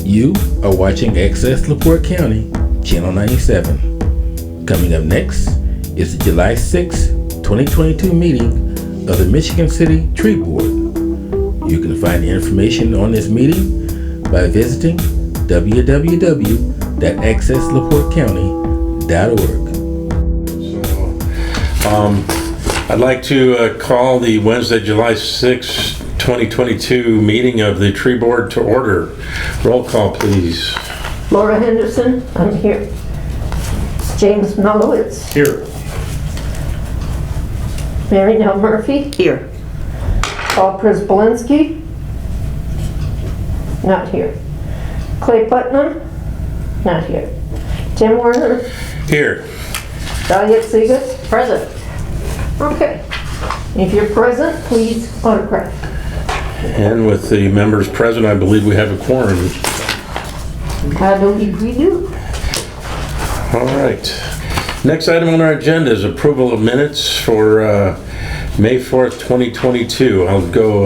You are watching Access LaPorte County, Channel 97. Coming up next is the July 6, 2022 meeting of the Michigan City Tree Board. You can find the information on this meeting by visiting www.accesslaportecounty.org. I'd like to call the Wednesday, July 6, 2022 meeting of the Tree Board to order. Roll call, please. Laura Henderson, I'm here. James Mellowitz. Here. Mary Nell Murphy. Here. Paul Przybylski. Not here. Clay Putnam. Not here. Tim Warner. Here. Dahlia Segas. Present. Okay. If you're present, please autograph. And with the members present, I believe we have a quorum. I believe we do. All right. Next item on our agenda is approval of minutes for May 4th, 2022. I'll go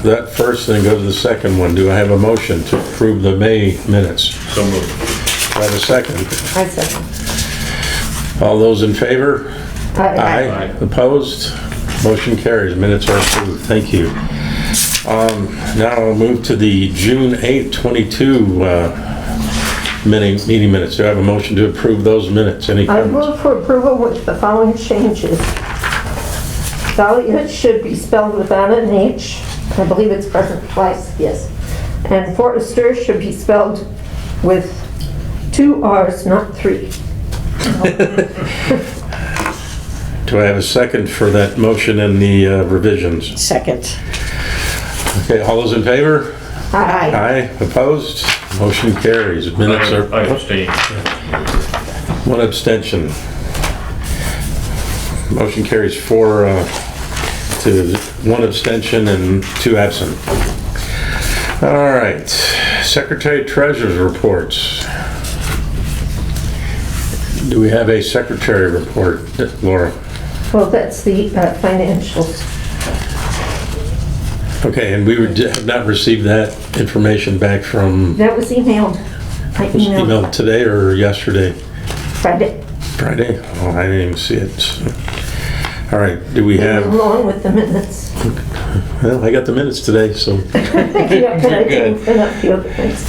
that first, then go to the second one. Do I have a motion to approve the May minutes? So moved. Do I have a second? I second. All those in favor? Aye. Opposed? Motion carries. Minutes are approved. Thank you. Now I'll move to the June 8th, 22 meeting minutes. Do I have a motion to approve those minutes? Any I comments? move for approval with the following changes. Dahlia should be spelled without an H. I believe it's present twice, yes. And Forrester should be spelled with 2 R's, not 3. Do I have a second for that motion and the revisions? Second. Okay, all those in favor? Aye. Aye. Opposed? Motion carries. Minutes are... I abstain. One abstention. Motion carries 4 to 1 abstention and 2 absent. All right. Secretary Treasurer's reports. Do we have a secretary report, Laura? Well, that's the financials. Okay, and we have not received that information back from... That was emailed. I Was it emailed emailed today or yesterday? Friday. Friday? Oh, I didn't even see it. So. All right, do we have... Along with the minutes. Well, I got the minutes today, so... Yeah, but I didn't print up the other things.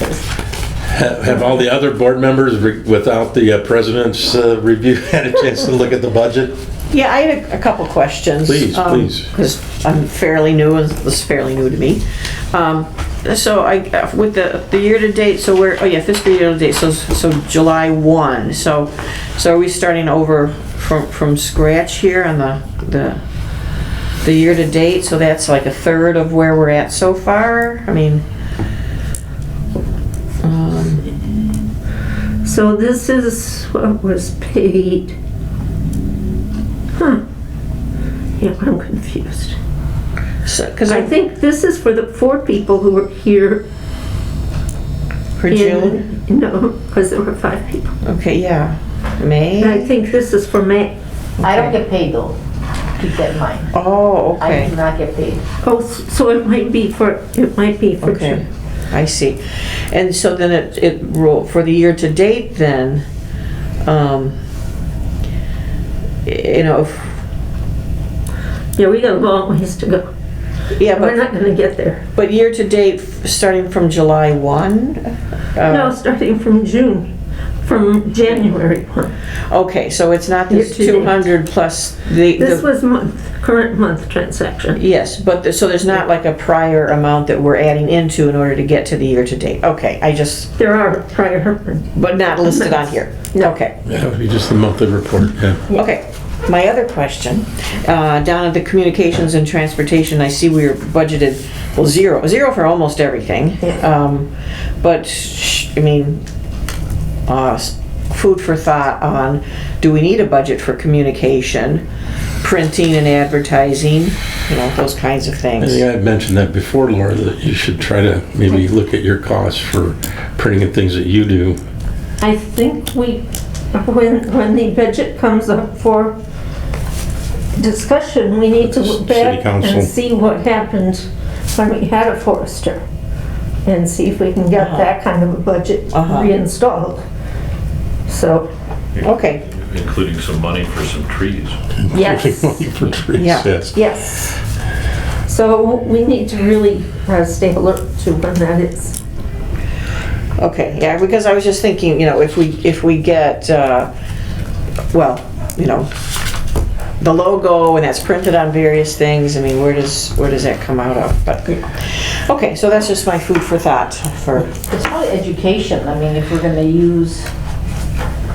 Have all the other board members, without the president's review, had a chance to look at the budget? Yeah, I had a couple questions. Please, please. Because I'm fairly new, and this is fairly new to me. So with the year-to-date, so we're, fiscal year-to-date, so July 1. So are we starting over from scratch here on the year-to-date? So that's like a third of where we're at so far? I mean... So this is what was paid. Huh. Yeah, I'm confused. Because I think this is for the 4 people who were here. for June? No, because there were 5 people. Okay, yeah. May? And I think this is for May. I don't get paid though. Keep that in mind. Oh, I okay. do not get paid. Oh, so it might be for Okay, June. I see. And so then it rolled for the year to date then, Yeah, we got a long ways to go. yeah, We're not gonna get there. but year to date, starting from July 1? No, starting from June, from January 1. Okay, so it's not this Year to date. 200 plus This was current month transaction. yes, but so there's not like a prior amount that we're adding into in order to get to the year to date. Okay, There are prior. but not listed on here. No. Okay. That would be just the monthly report, yeah. Okay, my other question, down at the communications and transportation, I see we were budgeted, well, zero for almost everything. Yeah. But, I mean, food for thought on, do we need a budget for communication, printing and advertising, those kinds of I things? think I've mentioned that before, Laura, that you should try to maybe look at your costs for printing and things that you do. I think when the budget comes up for discussion, we need to look City back Council. and see what happened when we had a Forester. and see if we can get that kind of a budget Uh-huh. reinstalled. So, Okay, Including some money for some trees. yes, For trees, Yeah. yes. yes. So we need to really stay alert to when that is. okay, yeah, because I was just thinking, if we get, well, the logo and that's printed on various things, I mean, where does that come out of? But, okay, so that's just my food for thought for, It's probably education, I mean, if we're gonna use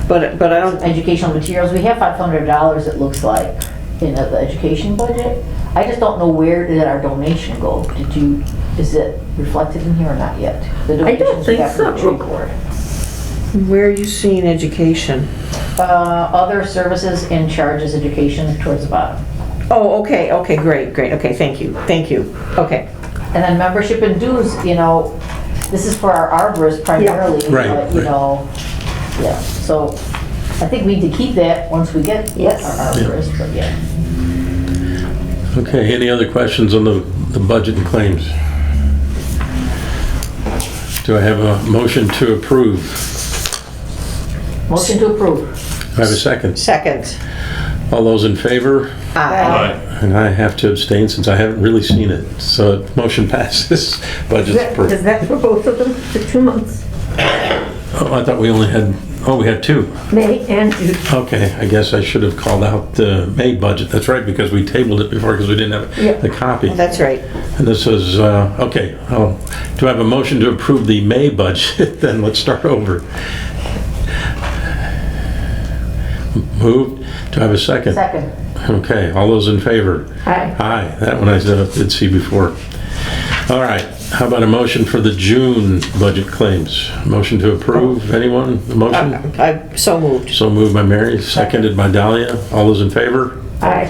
but I don't, educational materials, we have $500, it looks like, in the education budget. I just don't know where did our donation go? Is it reflected in here or not yet? The I don't donations we think have for the so. tree board. where are you seeing education? Other services and charges education towards the bottom. Oh, okay, great, okay, thank you, okay. And then membership and dues, this is for our arborists primarily. Right, but, yeah, so I think we need to keep that once we get Yes. our arborists, but yeah. Okay, any other questions on the budget and claims? Do I have a motion to approve? Motion to approve. Do I have a second? Second. All those in favor? Aye. And I have to abstain since I haven't really seen it. So motion passes, budget's Is approved. that for both of them, for 2 months? Oh, I thought we only had, we had two. May and June. Okay, I guess I should have called out the May budget. That's right, because we tabled it before because we didn't have Yeah. the copy. That's right. And this is, okay, do I have a motion to approve the May budget? Then let's start over. Moved. Do I have a second? Second. Okay, all those in favor? Aye. Aye, that one I did see before. All right, how about a motion for the June budget claims? Motion to approve, anyone? A motion? I so moved. So moved by Mary, seconded by Dahlia. All those in favor? Aye.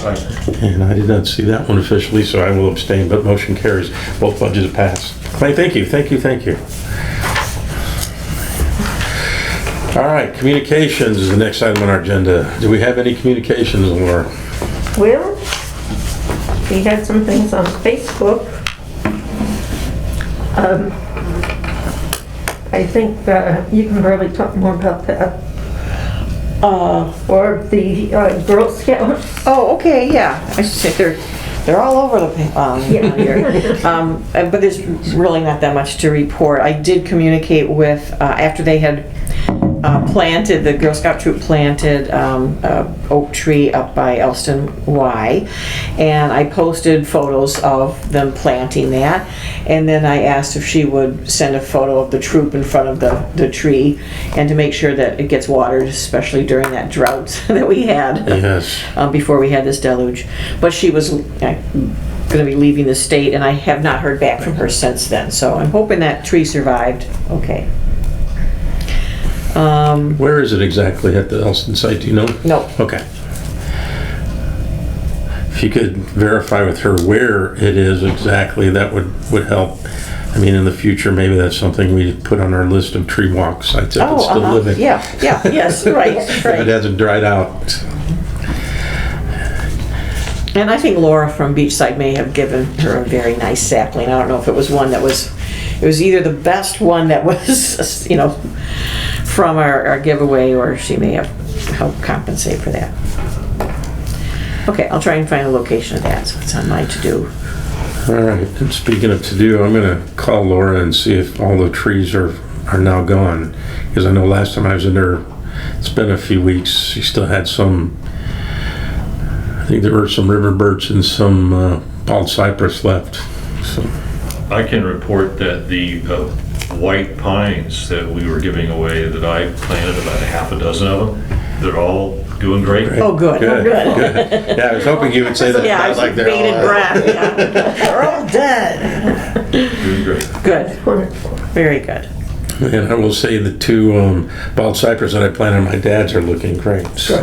And I did not see that one officially, so I will abstain, but motion carries. Both budgets passed. Thank you. All right, communications is the next item on our agenda. Do we have any communications, Laura? Well, we had some things on Facebook. I think you can probably talk more about that. Or the Girl Scouts. Oh, okay, yeah. I should say they're all over the Yeah. here. But there's really not that much to report. I did communicate with after they had planted, the Girl Scout troop planted a oak tree up by Elston Y, and I posted photos of them planting that, and then I asked if she would send a photo of the troop in front of the tree, and to make sure that it gets watered, especially during that drought that we had Yes. before we had this deluge. But she was going to be leaving the state, and I have not heard back from her since then, so I'm hoping that tree survived okay. Where is it exactly at the Elston site, do you know? No. Okay. If you could verify with her where it is exactly, that would help. I mean, in the future, maybe that's something we put on our list of tree walk sites if it's still living. Yes, right. If it hasn't dried out. And I think Laura from Beachside may have given her a very nice sapling. I don't know if it was one that was, it was either the best one that was, from our giveaway, or she may have helped compensate for that. Okay, I'll try and find the location of that, so it's on my to-do. All right, and speaking of to-do, I'm gonna call Laura and see if all the trees are now gone. Because I know last time I was in there, it's been a few weeks, she still had some, I think there were some river birch and some bald cypress left, so. I can report that the white pines that we were giving away, that I planted about a half a dozen of them, they're all doing great. Oh, good. Good. Yeah, I was hoping you would say that. Yeah, I was like they're bated all- breath, yeah. They're all dead. Doing great. Good, Wonderful. very good. And I will say the two bald cypress that I planted on my dad's are looking great. So.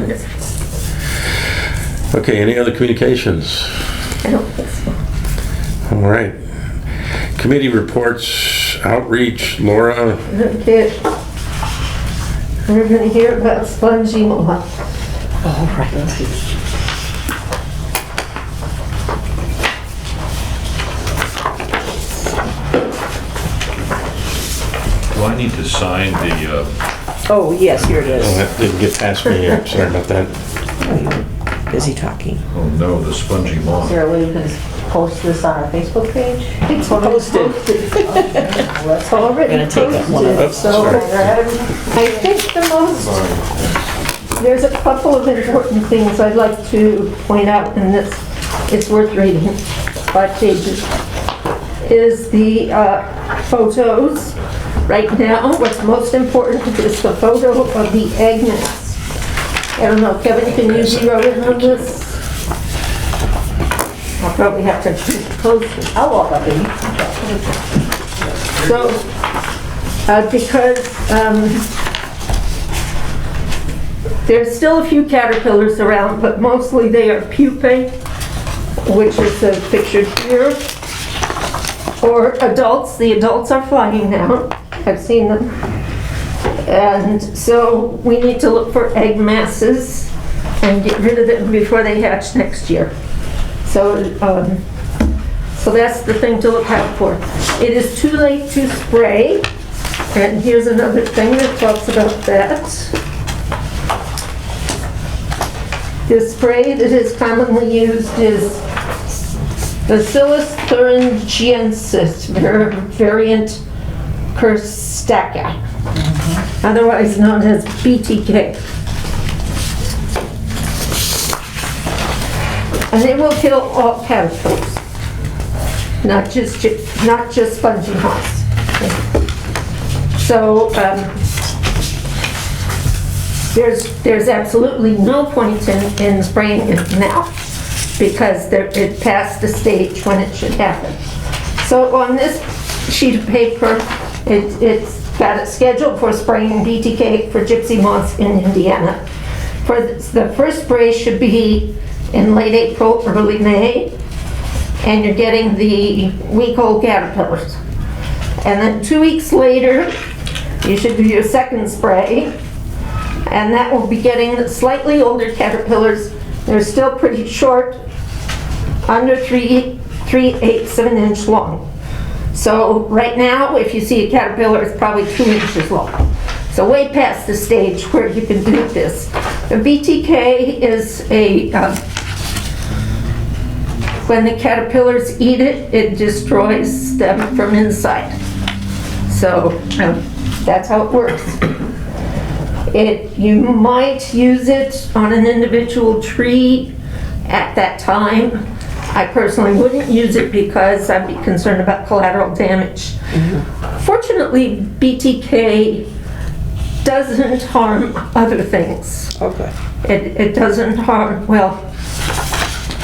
Okay, any other communications? I don't think so. All right. Committee reports, outreach, Laura. Okay. We're gonna hear about Spongy Mohawk. All right. Do I need to sign the, Oh, yes, here it Oh, is. that didn't get past me here, sorry about that. Busy talking. oh no, the spongy Is moth. there a way you can post this on our Facebook page? It's already Posted. It's already Gonna take it one of posted, those. so I think the most, there's a couple of important things I'd like to point out, and it's worth reading, 5 pages, is the photos. Right now, what's most important is the photo of the egg nest. I don't know, Kevin, can you zero in on this? I'll probably have to post it. I'll walk up and So, because there's still a few caterpillars around, but mostly they are pupae, which is pictured here. Or adults, the adults are flying now. I've seen them. And so we need to look for egg masses and get rid of them before they hatch next year. So, so that's the thing to look out for. It is too late to spray, and here's another thing that talks about that. The spray that is commonly used is Bacillus thuringiensis, variant Kerstacca, otherwise known as BTK. And it will kill all caterpillars, not just spongy moths. So there's absolutely no point in spraying it now, because it passed the stage when it should happen. So on this sheet of paper, it's got it scheduled for spraying BTK for gypsy moths in Indiana. For the first spray should be in late April, early May, and you're getting the week-old caterpillars. And then 2 weeks later, you should do your second spray, and that will be getting the slightly older caterpillars. They're still pretty short, under 3/8 of an inch long. So right now, if you see a caterpillar, it's probably 2 inches long. So way past the stage where you can do this. The BTK is when the caterpillars eat it, it destroys them from inside. So that's how it works. You might use it on an individual tree at that time. I personally wouldn't use it because I'd be concerned about collateral damage. Fortunately, BTK doesn't harm other things. Okay. It doesn't harm, well,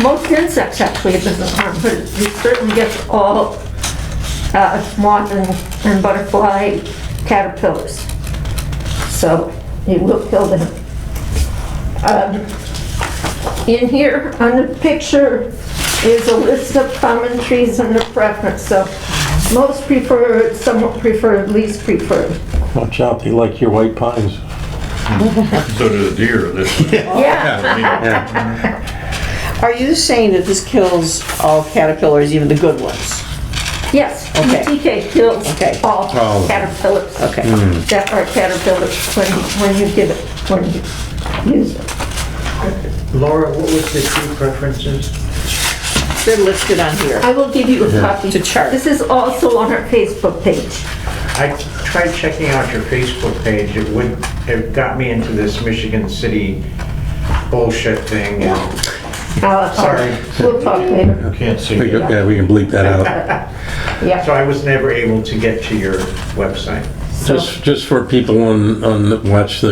most insects actually it doesn't harm, but it certainly gets all moth and butterfly caterpillars. So it will kill them. In here, on the picture, is a list of common trees under preference. So most preferred, somewhat preferred, least preferred. Watch out, they like your white pines. So do the deer. Yeah, Are you saying that this kills all caterpillars, even the good ones? yes, Okay. BTK kills Okay. all Oh. caterpillars. Okay. That are caterpillars when you give it, when you use it. Laura, what was the tree preferences? They're listed on here. I will give you a copy. It's a chart. This is also on our Facebook page. I tried checking out your Facebook page. It got me into this Michigan City bullshit thing. And Sorry. We'll talk later. Can't see. Yeah, we can bleep that out. Yeah. so I was never able to get to your website. Just for people on that watch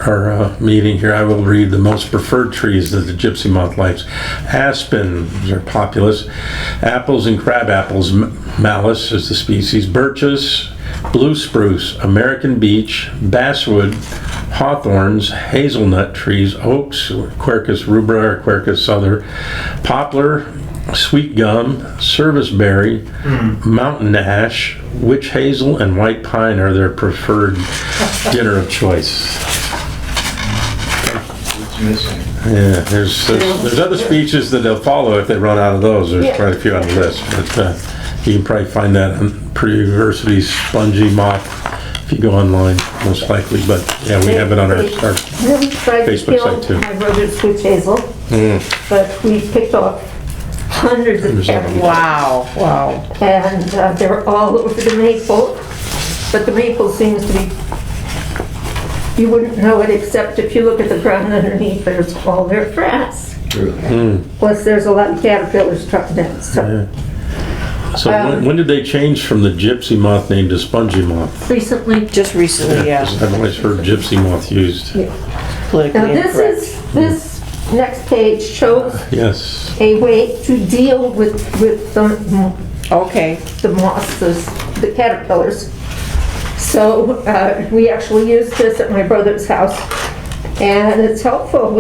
our meeting here, I will read the most preferred trees that the gypsy moth likes. Aspens are populous. Apples and crab apples, Malus is the species. Birches, blue spruce, American beech, basswood, hawthorns, hazelnut trees, oaks, Quercus rubra or Quercus souther, poplar, sweet gum, serviceberry, mountain ash, witch hazel, and white pine are their preferred dinner of choice. It's missing. Yeah, there's other species that they'll follow if they run out of those. There's Yeah. quite a few on the list, but you can probably find that on Purdue University's spongy moth you go online, most likely, but yeah, we have it on our They really tried to Facebook kill site, too. my brother's witch hazel, but we picked off hundreds of Hundreds of them. caterpillars. Wow. And they're all over the maple, but the maple seems to be, you wouldn't know it except if you look at the ground underneath, there's all their grass. Plus, there's a lot of caterpillars dropping down, so So when did they change from the gypsy moth name to spongy moth? recently. Just recently, yeah. 'Cause I've always heard gypsy moth used. Now, Politically incorrect. this next page shows Yes. a way to deal with Okay, the moths, the caterpillars. So we actually use this at my brother's house, and it's helpful.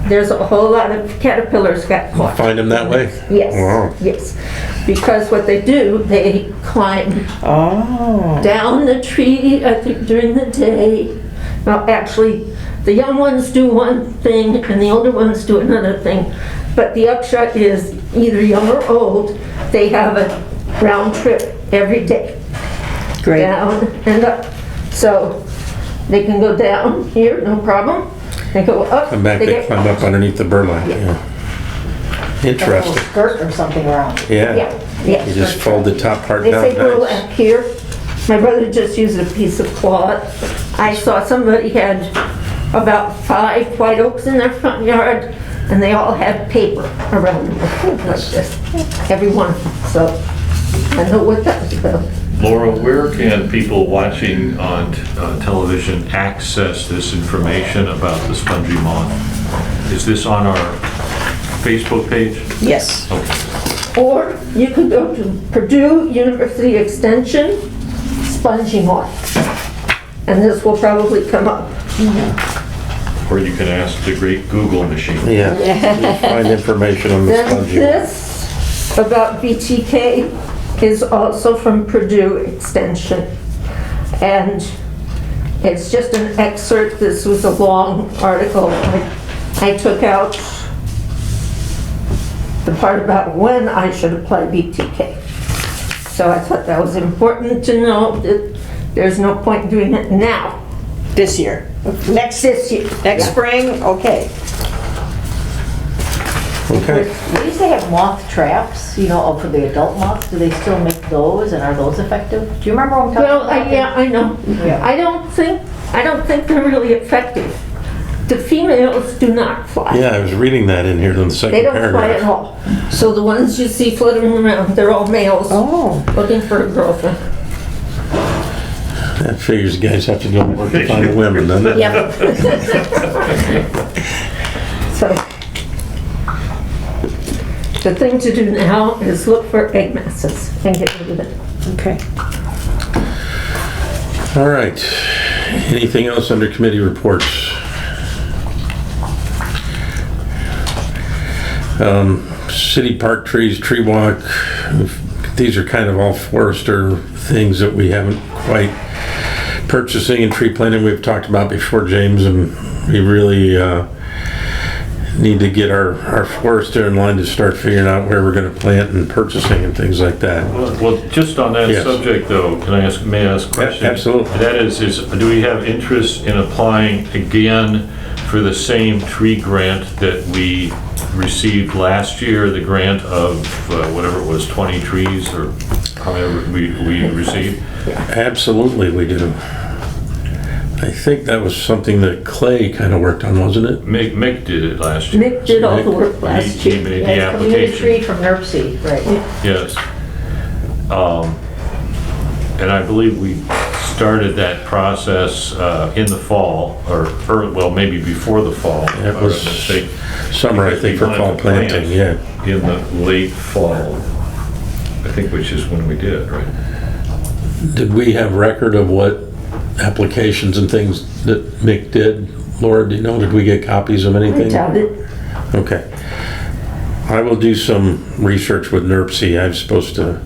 There's a whole lot of caterpillars got caught. Find them that way? Yes, Wow. yes. Because what they do, they climb oh, down the tree, I think, during the day. Well, actually, the young ones do one thing and the older ones do another thing. But the upshot is, either young or old, they have a round trip every day. great. Down and up. So they can go down here, no problem. They go up. Come back, they get- climb up underneath the burlap, yeah. A Interesting. little skirt or something around. Yeah, Yeah. yeah. You just fold the top part They down, say burlap nice. here. My brother just used a piece of cloth. I saw somebody had about 5 white oaks in their front yard, and they all had paper around them like this, every one. So I know what that was about. Laura, where can people watching on television access this information about the spongy moth? Is this on our Facebook page? Yes. Okay. Or you could go to Purdue University Extension, spongy moth. And this will probably come up. Or you can ask the great Google machine. Yeah, you'll find information on the Then spongy. this about BTK is also from Purdue Extension. And it's just an excerpt. This was a long article. I took out the part about when I should apply BTK. So I thought that was important to know that there's no point in doing it now. This year. Next, This year. next Yeah. spring, okay. Okay. We used to have moth traps, you know, for the adult moths. Do they still make those, and are those effective? Do you remember what I'm talking Well, about? yeah, I know. Yeah. I don't think they're really effective. The females do not fly. Yeah, I was reading that in here in the second They don't fly at paragraph. all. So the ones you see fluttering around, they're all males Oh. looking for a girlfriend. That figures you guys have to go work to find the women, doesn't it? Yep. So the thing to do now is look for egg masses and get rid of it. Okay. All right. Anything else under committee reports? City park trees, tree walk, these are kind of all forester things that we haven't quite purchasing and tree planting we've talked about before, James, and we really need to get our forester in line to start figuring out where we're gonna plant and purchasing and things like that. Well, just on that Yes. subject though, may I ask a question? Absolutely. That is, do we have interest in applying again for the same tree grant that we received last year, the grant of whatever it was, 20 trees or however we received? Absolutely, we do. I think that was something that Clay kind of worked on, wasn't it? Mick did it last year. Nick did all the work last He year. made Yeah, the it's community tree application. from NERC, right? Yes. And I believe we started that process in the fall, or well, maybe before the fall. if It I'm was not mistaken. summer, I think, for fall planting, yeah. In the late fall, I think, which is when we did, right? Did we have record of what applications and things that Mick did? Laura, do you know, did we get copies of I anything? doubt it. Okay. I will do some research with NERC. I'm supposed to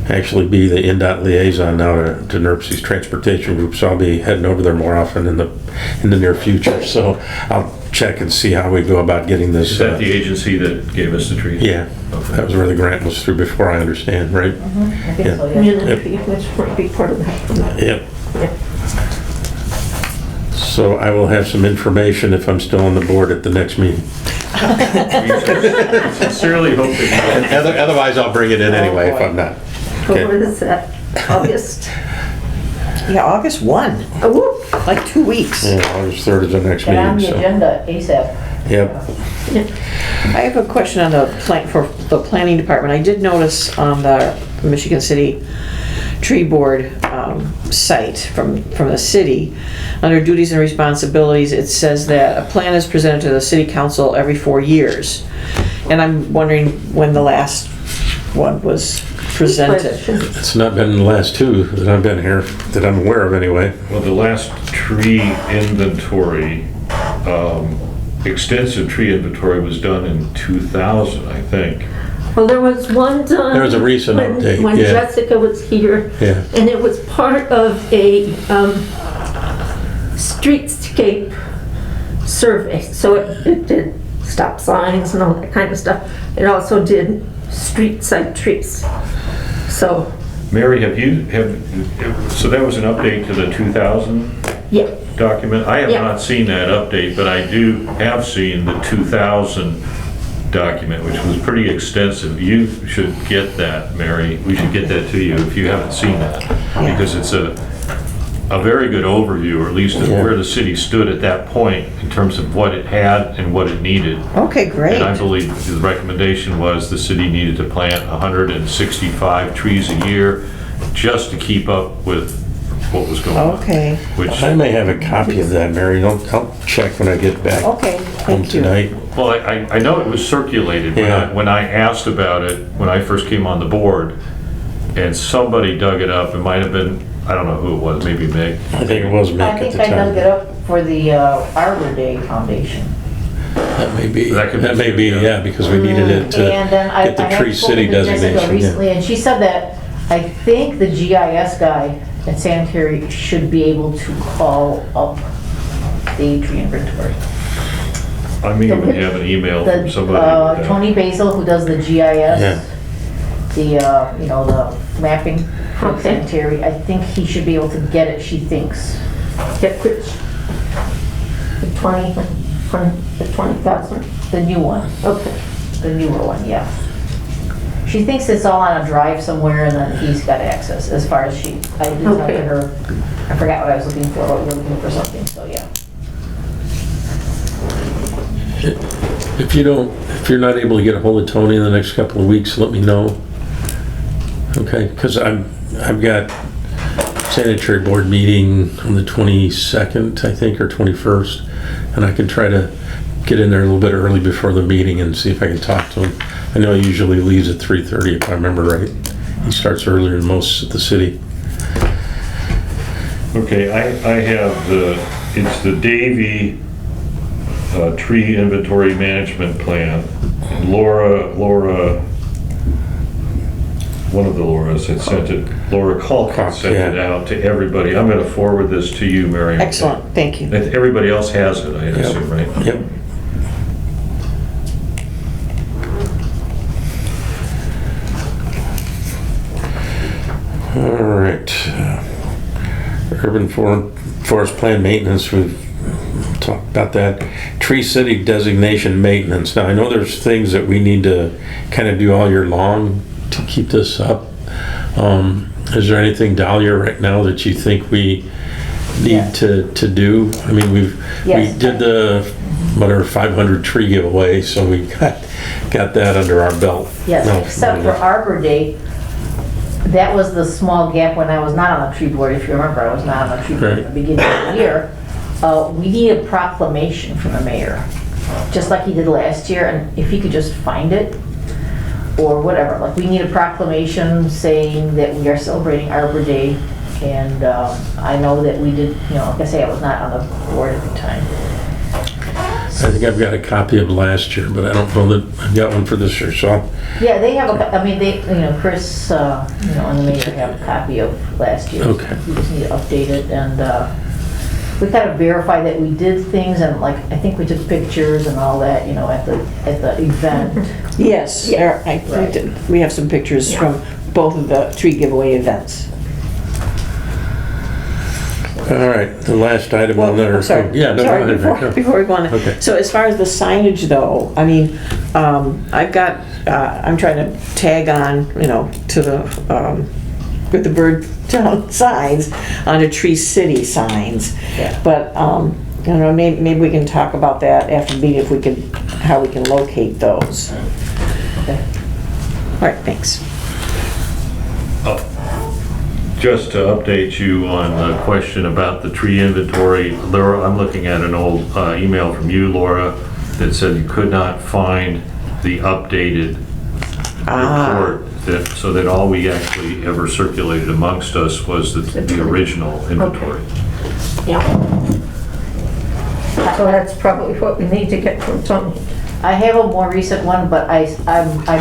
actually be the NDOT liaison now to NERC's transportation group, so I'll be heading over there more often in the near future. So I'll check and see how we go about getting this. Is that the agency that gave us the trees? Yeah, Okay. that was where the grant was through before, I understand, right? I think Yeah. so, yeah. Community, which might be part of that. Yep. So I will have some information if I'm still on the board at the next meeting. We sincerely hope that Otherwise, I'll bring it in anyway if I'm not. What Okay. is that, August? Yeah, August 1, Oh, whoop. like 2 weeks. Yeah, August 3rd is the next Get on meeting, the so. agenda ASAP. Yep. I have a question on the for the planning department. I did notice on the Michigan City Tree Board site from the city, under duties and responsibilities, it says that a plan is presented to the city council every 4 years. And I'm wondering when the last one was presented. It's not been the last two that I've been here, that I'm aware of anyway. Well, the last tree inventory, extensive tree inventory was done in 2000, I think. Well, there was one done. There was a recent when- update, When yeah. Jessica was here. Yeah. And it was part of a streetscape survey. So it did stop signs and all that kind of stuff. It also did street side trees. So, Mary, so that was an update to the 2000 yeah, document? I have Yeah. not seen that update, but I have seen the 2000 document, which was pretty extensive. You should get that, Mary. We should get that to you if you haven't seen that. Because it's a very good overview, or at least of where the city stood at that point in terms of what it had and what it needed. Okay, great. And I believe the recommendation was the city needed to plant 165 trees a year just to keep up with what was going on. Okay, Which, I may have a copy of that, Mary. I'll check when I get back okay, home thank you. tonight. well, I know it was circulated Yeah. when I asked about it, when I first came on the board, and somebody dug it up. It might have been, I don't know who it was, maybe Meg. I think it was I Mick at think the I dug it time. up for the Arbor Day Foundation. That may be, That could be that may too, be, yeah. yeah, because we needed it to And then I get the I Tree had spoken City to Jessica designation. yeah. recently, and she said that I think the GIS guy at Sanitary should be able to call up the tree inventory. I may even have an email from The, somebody. with that. Tony Basil, who does the GIS, the mapping for Okay. Sanitary, I think he should be able to get it, she thinks. get which? The 20,000? The new one, Okay. the newer one, yeah. She thinks it's all on a drive somewhere and then he's got access, as far as I did talk to Okay. her. I forgot what I was looking for, but we were looking for something, so yeah. If you're not able to get a hold of Tony in the next couple of weeks, let me know. Okay, because I've got sanitary board meeting on the 22nd, I think, or 21st, and I can try to get in there a little bit early before the meeting and see if I can talk to him. I know he usually leaves at 3:30 if I remember right. He starts earlier than most at the city. Okay, I have it's the Davy Tree Inventory Management Plan. Laura, one of the Lauras had sent it, Laura Colquitt sent it yeah. out to everybody. I'm gonna forward this to you, Mary. Excellent, thank you. Everybody else has it, I assume, right? Yep. All right. Urban forest plan maintenance, we've talked about that. Tree City designation maintenance. Now, I know there's things that we need to kind of do all year long to keep this up. Is there anything, Dahlia, right now that you think we need to do? I mean, we Yes. did the, whatever, 500 tree giveaway, so we got that under our belt. Yes, No, except for Arbor Day, that was the small gap when I was not on the tree board, if you remember, I was not on the tree board at the beginning of the year. We need a proclamation from the mayor, just like he did last year, and if he could just find it, or whatever, like, we need a proclamation saying that we are celebrating Arbor Day, and I know that we did, like I say, I was not on the board at the time. I think I've got a copy of last year, but I don't know that I've got one for this year, so Yeah, they have Chris, and the mayor have a copy of last year. Okay. We just need to update it, and we gotta verify that we did things, and like, I think we took pictures and all that, at the event. Yes, there- we have some pictures from both of the tree giveaway events. All right, the last item on there. I'm sorry. Yeah, no, Sorry, go ahead, Rick. before we go on. Okay. So as far as the signage though, I mean, I've got, I'm trying to tag on, to the, with the Bird Town signs onto Tree City signs. Yeah. But, I don't know, maybe we can talk about that after the meeting, if we can, how we can locate those. Okay. All right, thanks. Just to update you on the question about the tree inventory, Laura, I'm looking at an old email from you, Laura, that said you could not find the updated report, so that all we actually ever circulated amongst us was the original inventory. Yeah. So that's probably what we need to get from Tony. I have a more recent one, but I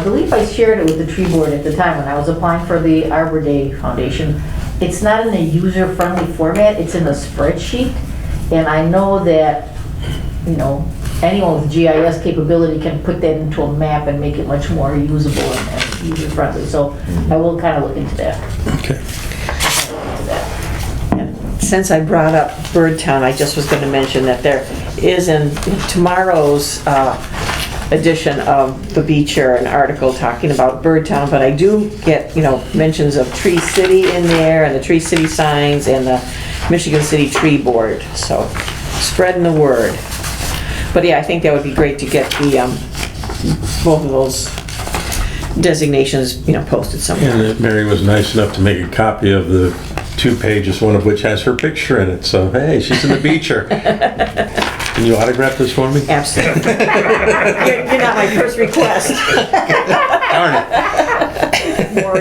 believe I shared it with the tree board at the time when I was applying for the Arbor Day Foundation. It's not in a user-friendly format, it's in a spreadsheet. And I know that, anyone with GIS capability can put that into a map and make it much more usable and user-friendly. So I will kind of look into that. Okay. Since I brought up Birdtown, I just was going to mention that there is in tomorrow's edition of the Beecher an article talking about Birdtown, but I do get, mentions of Tree City in there, and the Tree City signs, and the Michigan City Tree Board, so spreading the word. But yeah, I think that would be great to get the, both of those designations, posted somewhere. And Mary was nice enough to make a copy of the 2 pages, one of which has her picture in it, so hey, she's in the Beecher. Can you autograph this for me? Absolutely. You're not my first request. Darn it. More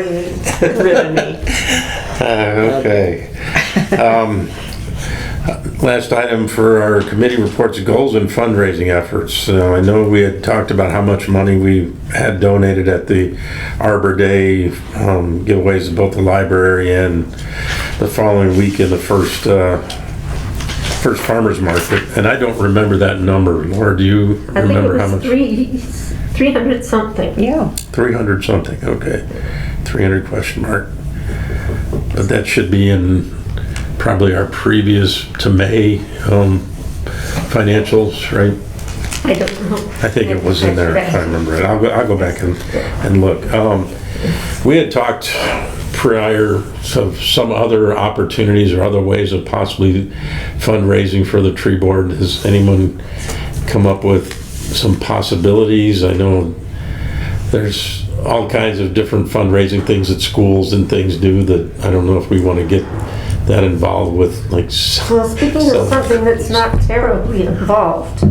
than me. Okay. Last item for our committee reports, goals and fundraising efforts. I know we had talked about how much money we had donated at the Arbor Day giveaways at both the library and the following week in the first farmers market. And I don't remember that number. Laura, do you remember how much? I think it was 300 something. Yeah. 300 something, okay. 300 question mark. But that should be in probably our previous to May financials, right? I don't know. I think it was in there, if I remember it. I'll go back and look. We had talked prior to some other opportunities or other ways of possibly fundraising for the tree board. Has anyone come up with some possibilities? I know there's all kinds of different fundraising things that schools and things do that I don't know if we want to get that involved with, like. Well, speaking of something that's not terribly involved,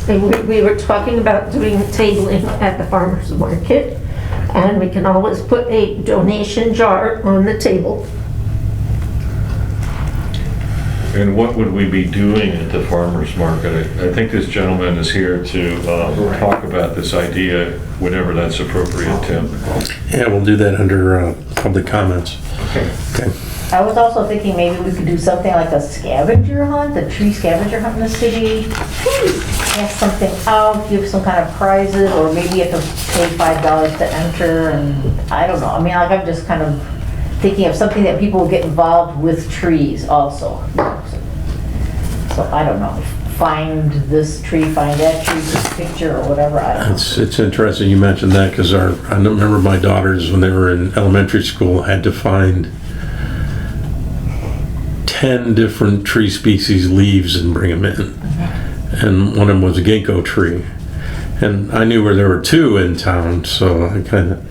we were talking about doing tabling at the farmer's market, and we can always put a donation jar on the table. And what would we be doing at the farmer's market? I think this gentleman is here to talk about this idea whenever that's appropriate, Tim. Yeah, we'll do that under public comments. Okay. I was also thinking maybe we could do something like a scavenger hunt, a tree scavenger hunt in the city. Pass something out, give some kind of prizes, or maybe you have to pay $5 to enter, and I don't know. I mean, like, I'm just kind of thinking of something that people will get involved with trees also. So I don't know. Find this tree, find that tree, this picture, or whatever. I don't know. It's interesting you mentioned that, because I remember my daughters, when they were in elementary school, had to find 10 different tree species leaves and bring them in. And one of them was a ginkgo tree. And I knew where there were 2 in town, so I kind of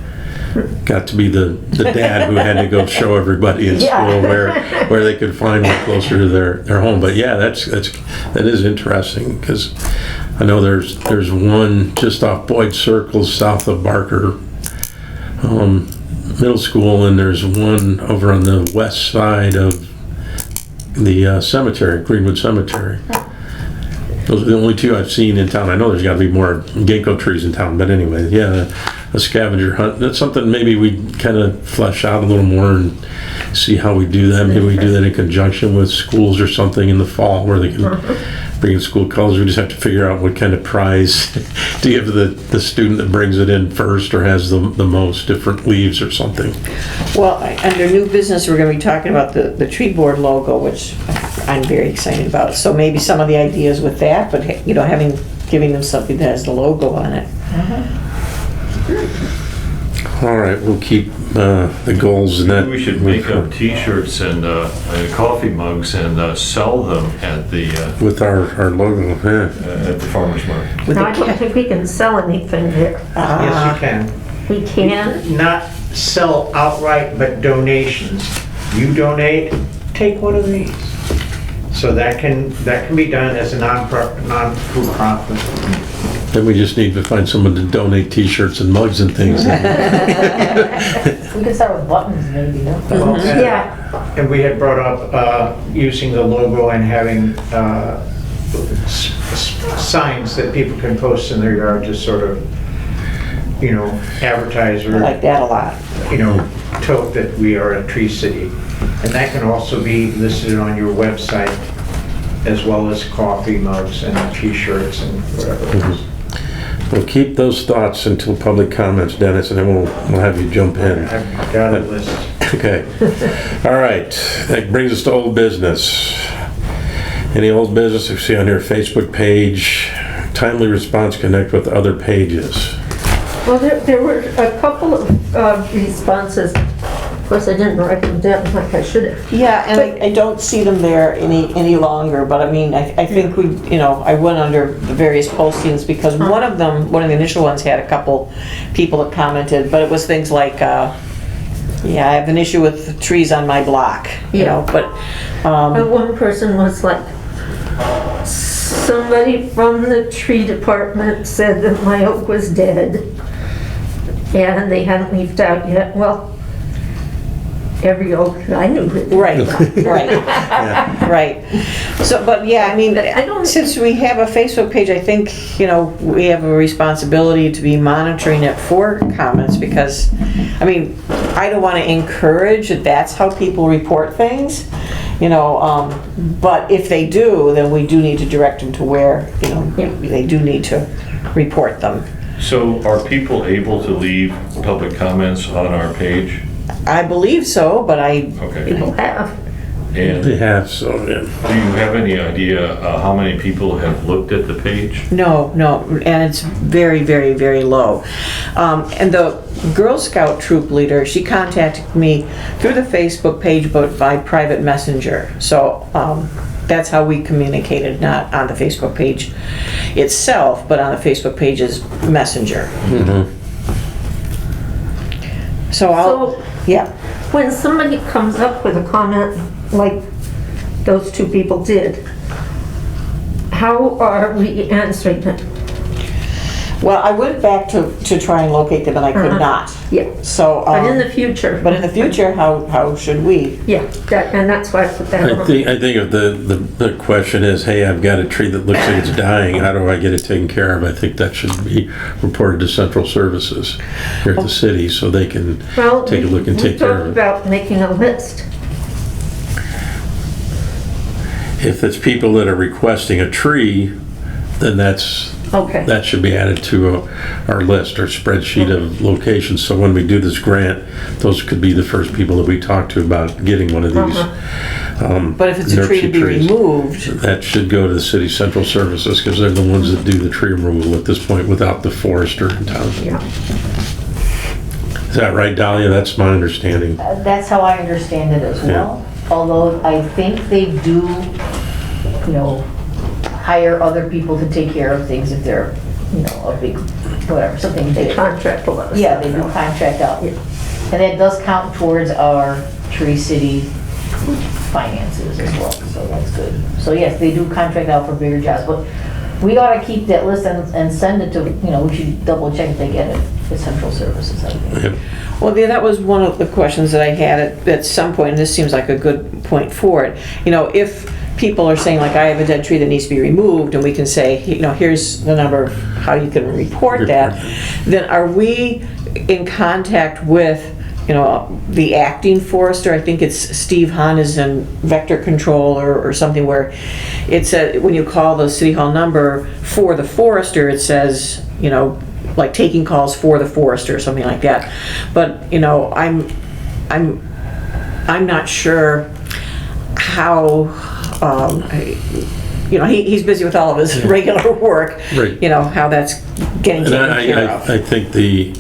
got to be the dad who had to go show everybody in school where they could find one closer to their home. But yeah, that is interesting, because I know there's one just off Boyd Circle south of Barker Middle School, and there's one over on the west side of the cemetery, Greenwood Cemetery. Those are the only 2 I've seen in town. I know there's got to be more ginkgo trees in town, but anyway, yeah, a scavenger hunt. That's something maybe we kind of flesh out a little more and see how we do that. Maybe we do that in conjunction with schools or something in the fall, where they can bring in school colors. We just have to figure out what kind of prize to give the student that brings it in first or has the most different leaves or something. Well, under new business, we're going to be talking about the tree board logo, which I'm very excited about. So maybe some of the ideas with that, but giving them something that has the logo on it. All right, we'll keep the goals in that. Maybe we should make up T-shirts and coffee mugs and sell them at the With our logo, yeah. at the farmer's market. With No, the I don't think we can sell anything there. Yes, you can. We can. Not sell outright, but donations. You donate, take one of these. So that can be done as a non-food profit. Then we just need to find someone to donate T-shirts and mugs and things. We can start with buttons maybe, no? Yeah, And we had brought up using the logo and having signs that people can post in their yard to sort of, advertise I or, like that a lot. tote that we are a tree city. And that can also be listed on your website, as well as coffee mugs and T-shirts and whatever else. We'll keep those thoughts until public comments, Dennis, and then we'll have you jump in. I've got a list. Okay. All right. That brings us to old business. Any old business you see on your Facebook page? Timely response, connect with other pages. well, there were a couple of responses. Of course, I didn't write them down like I should have. Yeah, and I don't see them there any longer, but I mean, I think I went under the various postings because one of the initial ones had a couple people that commented, but it was things like, I have an issue with trees on my block, but, And one person was like, somebody from the tree department said that my oak was dead and they hadn't leafed out yet. Well, every oak I knew. right. Right. So, but yeah, I mean, I don't- since we have a Facebook page, I think, we have a responsibility to be monitoring it for comments because, I mean, I don't want to encourage that that's how people report things, but if they do, then we do need to direct them to where, they do need to report them. So are people able to leave public comments on our page? I believe so, but Okay. People have. And They do have, so, yeah. you have any idea how many people have looked at the page? No, and it's very, very, very low. And the Girl Scout troop leader, she contacted me through the Facebook page, but by private messenger. So that's how we communicated, not on the Facebook page itself, but on the Facebook page's messenger. So yeah. When somebody comes up with a comment like those two people did, how are we answering it? Well, I went back to try and locate them and I could not. Yeah, So, but in the future. but in the future, how should we? Yeah, and that's why I put that I on. think if the question is, hey, I've got a tree that looks like it's dying, how do I get it taken care of? I think that should be reported to Central Services here at the city so they can Well, take a look and we take care talked of it. about making a list. If it's people that are requesting a tree, then that should be added to our list or spreadsheet of locations. So when we do this grant, those could be the first people that we talk to about getting one of these. But if it's a tree to be trees. removed, That should go to the city central services because they're the ones that do the tree removal at this point without the forester in town. Yeah. Is that right, Dahlia? That's my understanding. That's how I understand it as well. Although I think they do, hire other people to take care of things if they're, a big, whatever, something They big. contract a lot of Yeah, stuff. they do contract out. And that does count towards our Tree City finances as well, so that's good. So yes, they do contract out for bigger jobs, but we ought to keep that list and send it to, we should double check if they get it for Central Services, I think. Yep. well, yeah, that was one of the questions that I had at some point, and this seems like a good point for it. If people are saying like, I have a dead tree that needs to be removed, and we can say, here's the number of how you can report that, then are we in contact with, the acting forester? I think it's Steve Hahn is in vector control or something where it said, when you call the city hall number for the forester, it says, like taking calls for the forester or something like that. But, I'm not sure how you know, he's busy with all of his regular work. Right. You know, how that's getting And taken care I of. think the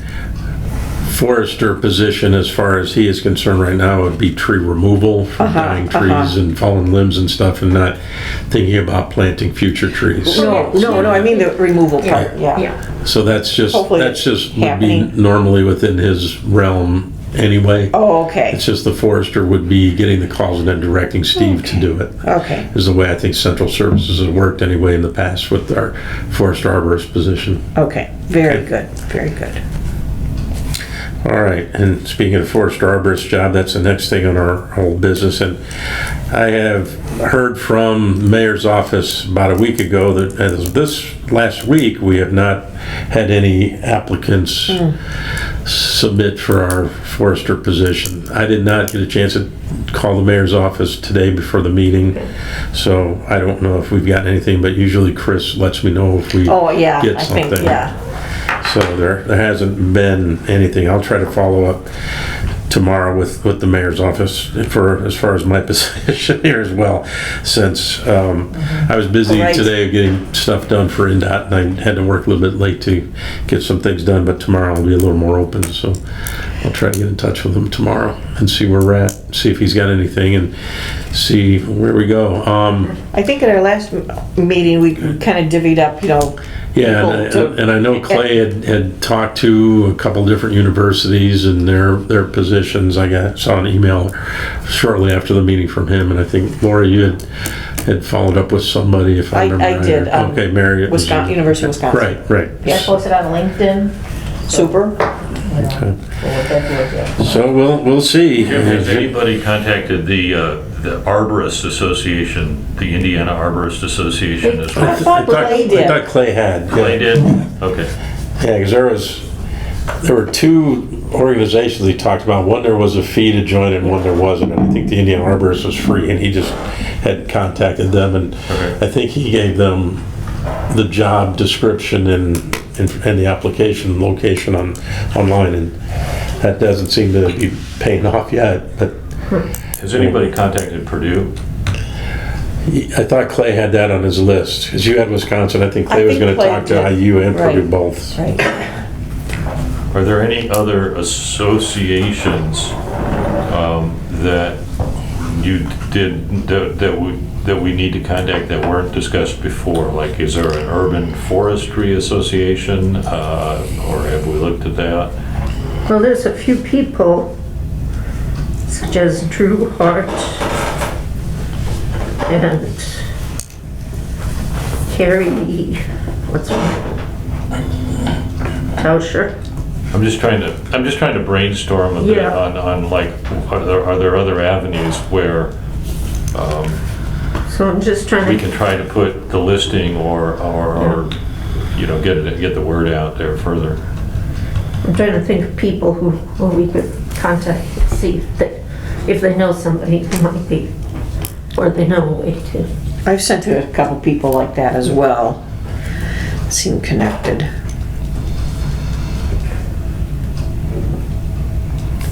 forester position, as far as he is concerned right now, would be tree removal from dying trees and fallen limbs and stuff, and not thinking about planting future trees. No, I mean the removal part, yeah. Yeah. So that's just Hopefully would be happening. normally within his realm anyway. Oh, okay, It's just the forester would be getting the calls and then directing Steve to do it. okay. Is the way I think Central Services has worked anyway in the past with our forest arborist position. Okay, very good, very good. All right, and speaking of forest arborist job, that's the next thing on our whole business. And I have heard from the mayor's office about a week ago that as of this last week, we have not had any applicants submit for our forester position. I did not get a chance to call the mayor's office today before the meeting, so I don't know if we've got anything, but usually Chris lets me know if we Oh, yeah, get I think, something. yeah. So there hasn't been anything. I'll try to follow up tomorrow with the mayor's office for as far as my position here as well, since I was busy Right. today getting stuff done for NDOT, and I had to work a little bit late to get some things done, but tomorrow I'll be a little more open, so I'll try to get in touch with him tomorrow and see where we're at, see if he's got anything, and see where we go. I think at our last meeting, we kind of divvied up, you know. Yeah, people to- and I know Clay had talked to a couple different universities and their positions. Saw an email shortly after the meeting from him, and I think, Laura, you had followed up with somebody, if I remember I right. did, Okay, Mary. Wisconsin, University of Wisconsin. Right. Yeah, posted on LinkedIn. Super. You know, for what that's worth, yeah. So we'll see. Jim, has anybody contacted the Arborist Association, the Indiana Arborist Association as I well? thought Clay did. I thought Clay had. They did? Okay. Yeah, because there were two organizations he talked about. One, there was a fee to join, and one there wasn't. And I think the Indian Arborist was free, and he just had contacted them, and Okay. I think he gave them the job description and the application location online, and that doesn't seem to be paying off yet. But Has anybody contacted Purdue? I thought Clay had that on his list, because you had Wisconsin. I think Clay I was think going to Clay talk to did. IU and Purdue Right. both. Right. Are there any other associations that you did, that we need to contact that weren't discussed before? Like, is there an urban forestry association, or have we looked at that? Well, there's a few people, such as Drew Hart and Carrie, what's her name? Tauscher. I'm just trying to brainstorm a bit Yeah. on like, are there other avenues where So I'm just trying we to, can try to put the listing or you know, get the word out there further? I'm trying to think of people who we could contact and see if they know somebody who might be, or they know a way to. I've sent to a couple people like that as well. Seem connected.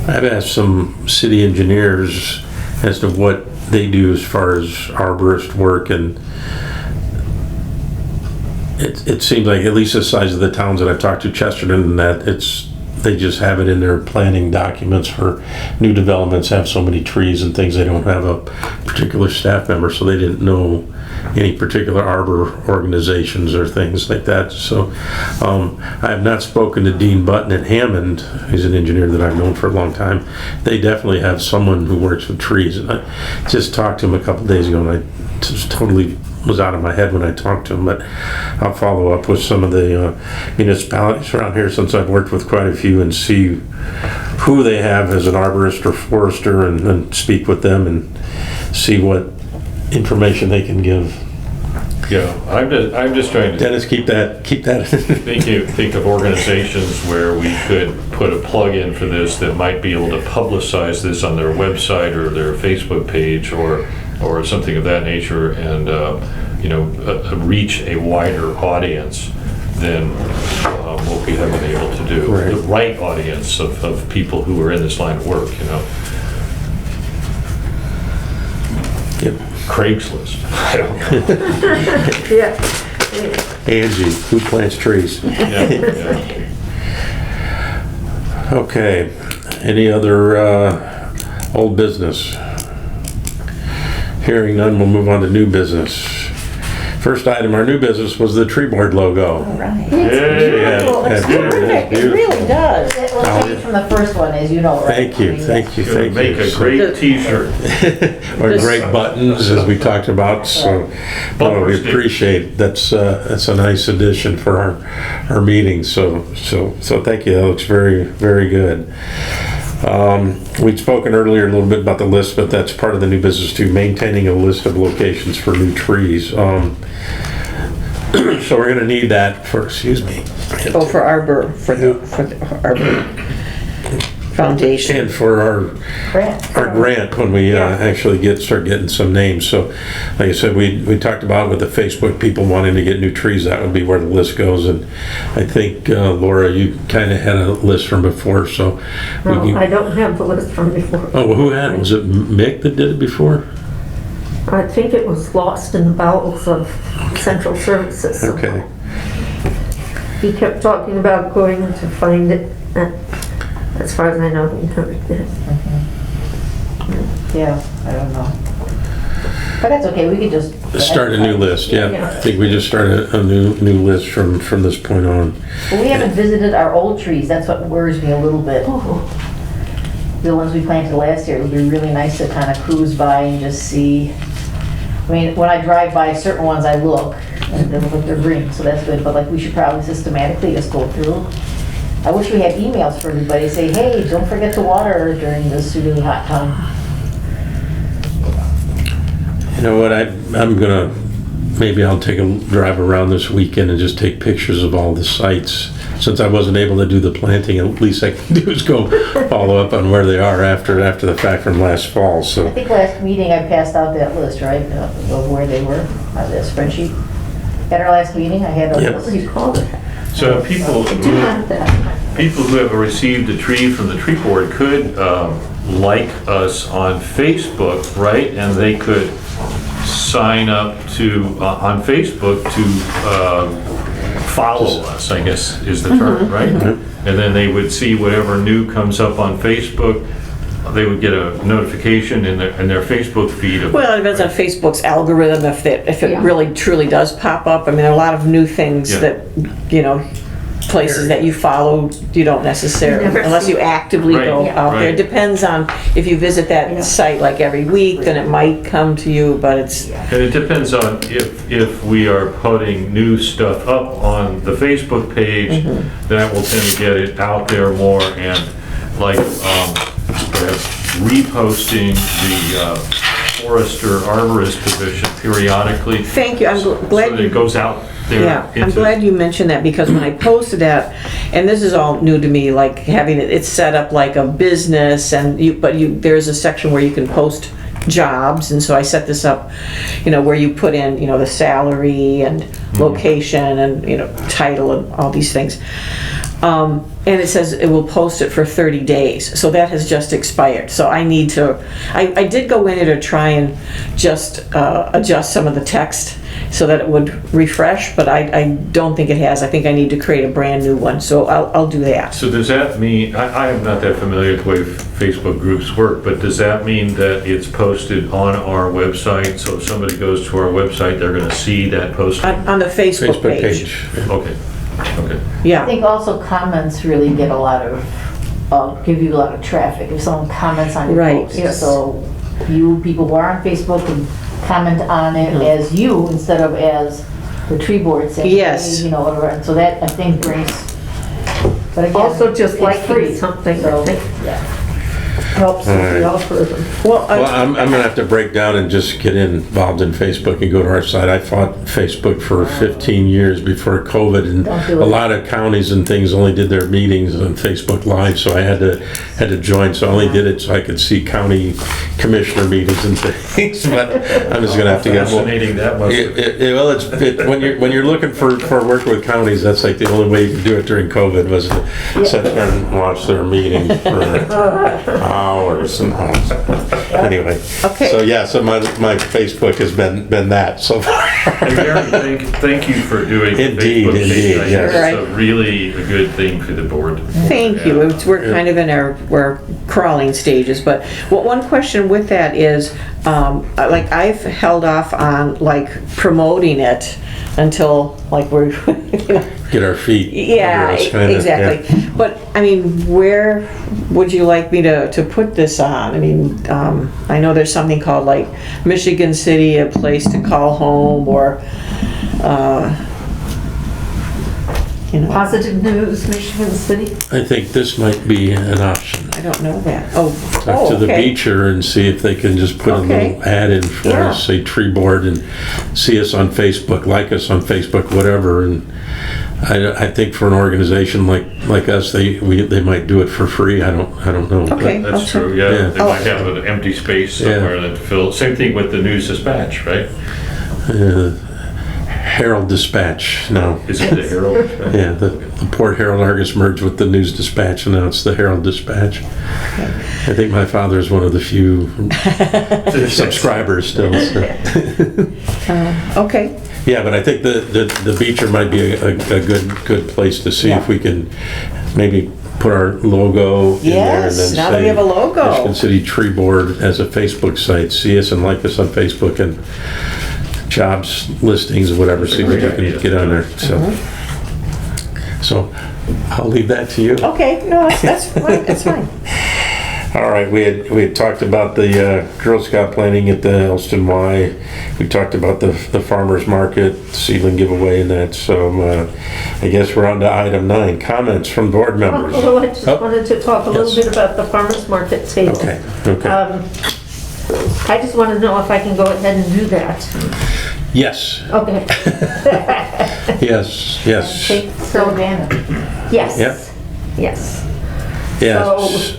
I've asked some city engineers as to what they do as far as arborist work, and it seems like, at least the size of the towns that I've talked to, Chesterton, that they just have it in their planning documents for new developments, have so many trees and things, they don't have a particular staff member, so they didn't know any particular arbor organizations or things like that. So I have not spoken to Dean Button at Hammond. He's an engineer that I've known for a long time. They definitely have someone who works with trees, and I just talked to him a couple days ago, and I just totally was out of my head when I talked to him. But I'll follow up with some of the municipalities around here, since I've worked with quite a few, and see who they have as an arborist or forester, and speak with them and see what information they can give. Yeah, I'm just trying to Dennis, keep that. think of organizations where we could put a plug in for this that might be able to publicize this on their website or their Facebook page or something of that nature, and you know, reach a wider audience than what we have been able to do. Right. The right audience of people who are in this line of work, you know. Yep. Craigslist. I don't know. Yeah. Angie, who plants trees? Yeah, yeah. Okay, any other old business? Hearing none, we'll move on to new business. First item, our new business was the tree board logo. Right. Yeah, It's yeah, perfect, it beautiful. really does. It will change from the first one, as you know, right? Thank you, I mean, thank you, Gonna thank make you. a great t-shirt. Or great buttons, as we talked about, so, no, we appreciate, that's a nice addition for our meetings, so thank you, that looks very, very good. We'd spoken earlier a little bit about the list, but that's part of the new business too, maintaining a list of locations for new trees. So we're gonna need that for, excuse me. Oh, for Arbor, for the Arbor Foundation. And for our grant when we actually start getting some names. So, like I said, we talked about with the Facebook people wanting to get new trees, that would be where the list goes. And I think, Laura, you kind of had a list from before, so. No, I don't have the list from before. Oh, well, who had it? Was it Mick that did it before? I think it was lost in the bowels of Central Services. Okay. He kept talking about going to find it. As far as I know, he never did. Yeah, I don't know. But that's okay, we could just. Start a new list, yeah. I think we just started a new list from this point on. Well, we haven't visited our old trees, that's what worries me a little bit. The ones we planted last year, it would be really nice to kind of cruise by and just see. I mean, when I drive by certain ones, I look, and they look like they're green, so that's good, but like, we should probably systematically just go through. I wish we had emails for everybody, say, hey, don't forget to water during this really hot time. You know what, I'm gonna, maybe I'll take a drive around this weekend and just take pictures of all the sites. Since I wasn't able to do the planting, at least I can do is go follow up on where they are after the fact from last fall, I so. think last meeting I passed out that list, right, of where they were, on that spreadsheet. At our last meeting, I had a Yep. What list. do you call it? So people I do have that. who have received a tree from the tree board could like us on Facebook, right? And they could sign up to, on Facebook to follow us, I guess is the term, right? And then they would see whatever new comes up on Facebook. They would get a notification in their Facebook feed of. Well, it depends on Facebook's algorithm, if it Yeah. really truly does pop up. I mean, there are a lot of new things Yeah. that, places that you follow, you don't necessarily, Never unless you seen. actively Right, go yeah. out there. It right. depends on, if you visit Yeah. that site like every week, then it might come to you, but it's, And it depends on if we are putting new stuff up on the Facebook page, that will tend to get it out there more, and like perhaps reposting the forester arborist position periodically. thank you, I'm So glad that you. it goes out there. Yeah, I'm into- glad you mentioned that, because when I posted that, and this is all new to me, like having it's set up like a business, and there's a section where you can post jobs, and so I set this up, where you put in, the salary and location and, title and all these things. And it says it will post it for 30 days. So that has just expired. So I need to, I did go in it to try and just adjust some of the text so that it would refresh, but I don't think it has. I think I need to create a brand new one. So I'll do that. So does that mean, I am not that familiar with the way Facebook groups work, but does that mean that it's posted on our website? So if somebody goes to our website, they're gonna see that posting? On the Facebook Facebook page. page. Okay, okay. I Yeah. think also comments really get a lot of, give you a lot of traffic, if someone comments on your Right, post. yes. So you, people who are on Facebook can comment on it as you instead of as the tree board saying, Yes. hey, whatever, and so that I think brings, but again. Also just it's liking free, something, I so, think. yeah. Helps with All right. the algorithm. Well, Well, I'm gonna have to break down and just get involved in Facebook and go to our site. I fought Facebook for 15 years before COVID, and Don't do a it. lot of counties and things only did their meetings on Facebook Live, so I had to join. So I only did it so I could see county commissioner meetings and things. But I'm just gonna have to get more. Fascinating that must have. Well, when you're looking for work with counties, that's like the only way you could do it during COVID was to sit there and watch their meetings for hours and hours. anyway. Okay. So yeah, so my Facebook has been that so far. And Gary, thank you for doing the Indeed, Facebook page. indeed, I think yes. It's a really a good thing for the board. Thank you. We're kind of in our crawling stages, but one question with that is, like, I've held off on, like, promoting it until, like, we're, you know, Get our feet yeah, under us, kinda, exactly. yeah. But, I mean, where would you like me to put this on? I mean, I know there's something called, like, Michigan City, a place to call home, or, you know, Positive News, Michigan City. I think this might be an option. I don't know that. Oh, Talk to the okay. Beecher and see if they can just put a Okay. little ad in for Yeah. us, say tree board, and see us on Facebook, like us on Facebook, whatever. And I think for an organization like us, they might do it for free. I don't know. but- Okay. That's I'll true, Yeah. yeah. They Oh. might have an empty space somewhere that fill, same thing with the News Dispatch, right? Herald Dispatch, no. Is it the Herald? Yeah, the Port Herald Argus merged with the News Dispatch, and now it's the Herald Dispatch. I think my father is one of the few subscribers still. So. Okay. Yeah, but I think the Beecher might be a good place to see if we can maybe put our logo in there and Yes, then now that we say have a logo. Michigan City Tree Board as a Facebook site. See us and like us on Facebook and jobs listings or whatever. See what we can get on there. So I'll leave that to you. Okay, no, that's fine, that's fine. All right, we had talked about the Girl Scout planning at the Elston Y. We talked about the farmers market, seedling giveaway and that. So I guess we're on to item 9, comments from board members. Well, I just Oh. wanted to talk a little Yes. bit about the farmer's market table. Okay. I just want to know if I can go ahead and do that. Yes, Okay. yes. Take full advantage. Yes. Yep. Yes. Yes.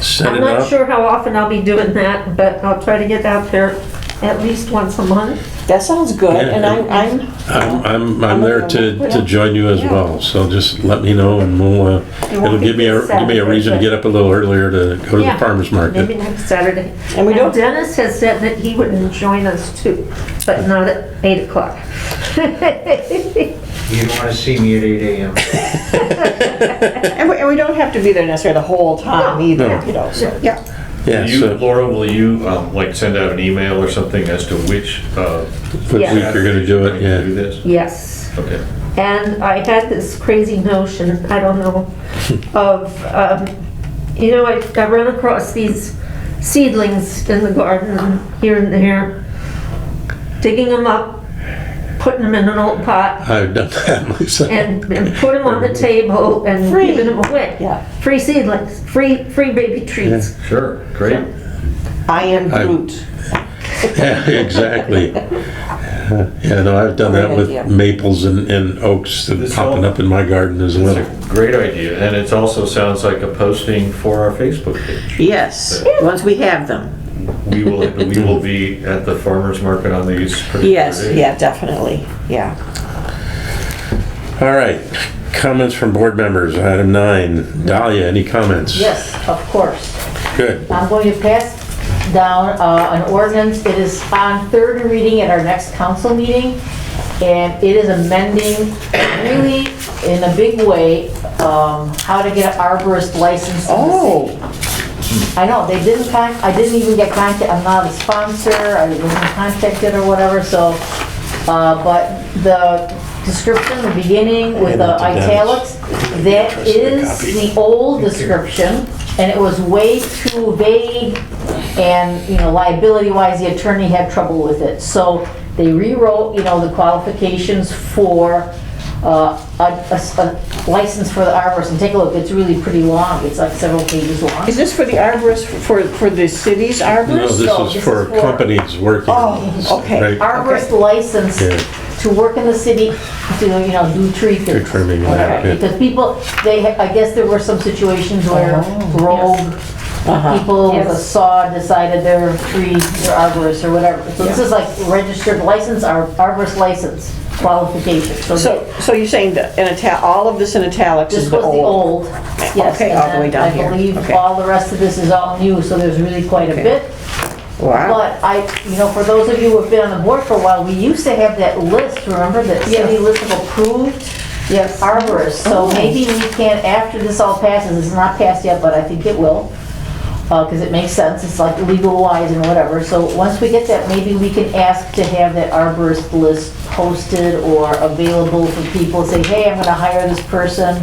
Set I'm it not up. sure how often I'll be doing that, but I'll try to get out there at least once a month. That sounds good, Yeah. and I'm, I'm there to join you as well, so just let me know and we'll, it'll give me a reason to get up a little earlier to go to the Yeah, farmer's Maybe market. next Saturday. And we don't- Dennis has said that he would join us too, but not at 8 o'clock. You don't want to see me at 8 AM. and we don't have to be there necessarily the whole time either, you know, so, yeah. Yeah, so Laura, will you, like, send out an email or something as to which, what Yeah. week you're gonna do it, do yeah. this? Yes. Okay. And I had this crazy notion, I don't know, of, you know, I run across these seedlings in the garden here and there, digging them up, putting them in an old pot, I've done that myself. and put them on the table and Free. giving them away. Yeah. Free seedlings, free baby treats. Sure, great. I am I- Groot. Yeah, exactly. Yeah, no, I've done that with Great idea. maples and oaks that This popping all- up in my garden as It's well. a great idea, and it also sounds like a posting for our Facebook page. Yes, once we have them. We will be at the farmer's market on these particular Yes, days. yeah, definitely, yeah. All right, comments from board members, item 9. Dahlia, any comments? Yes, of course. Good. I'm going to pass down an ordinance. It is on third reading at our next council meeting, and it is amending really in a big way how to get an arborist license in the city. I know, they didn't I didn't even get contact, I'm not a sponsor, I wasn't contacted or whatever, so, but the description, the beginning with the Hand it to italics, that Trust me, is copy. the old description, and it was way too vague, and, you know, liability-wise, the attorney had trouble with it. So they rewrote, you know, the qualifications for a license for the arborist, and take a look, it's really pretty long, it's like several pages long. Is this for the arborist, for the city's No, arborist? this is for companies working. Oh, okay. Right. Arborist license Yeah. to work in the city, to, you know, do tree Tree things. trimming, yeah, whatever. yeah. Because people, I guess there were some situations where rogue Uh-huh. people with a Yes. saw decided they're arborists or whatever. So this is like registered license, arborist license qualification. So you're saying that all of this in italics This is was the the old? old, yes. Okay, and all the way then down here. I believe Okay. all the rest of this is all new, so there's really quite a Okay. bit. Wow. But for those of you who have been on the board for a while, we used to have that list, remember, that city list of approved Yes. arborists. So maybe we can, after this all passes, it's not passed yet, but I think it will, because it makes sense, it's like legal wise and whatever. So once we get that, maybe we can ask to have that arborist list posted or available for people, say, hey, I'm gonna hire this person.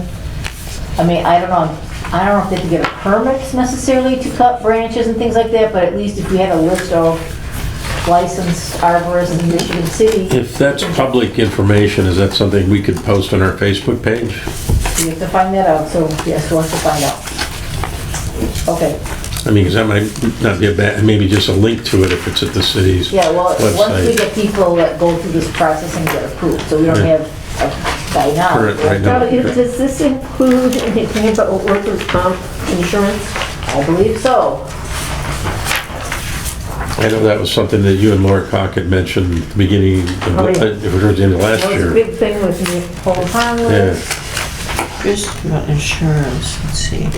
I mean, I don't know if they have to get a permit necessarily to cut branches and things like that, but at least if we had a list of licensed arborists in Michigan City, If that's public information, is that something we could post on our Facebook page? we have to find that out, so yes, we'll have to find out. Okay, I mean, because that might not be a bad, maybe just a link to it if it's at the city's yeah, well, once we website. get people that go through this process and get approved, so we don't Yeah. have, by now. Correct, right Now, now. does this include anything about workers' comp insurance? I believe so. I know that was something that you and Laura Cock had mentioned at the beginning, Oh, yeah. towards the end of last That was a year. big thing with me. Hold harmless. Yeah. Here's about insurance, let's see.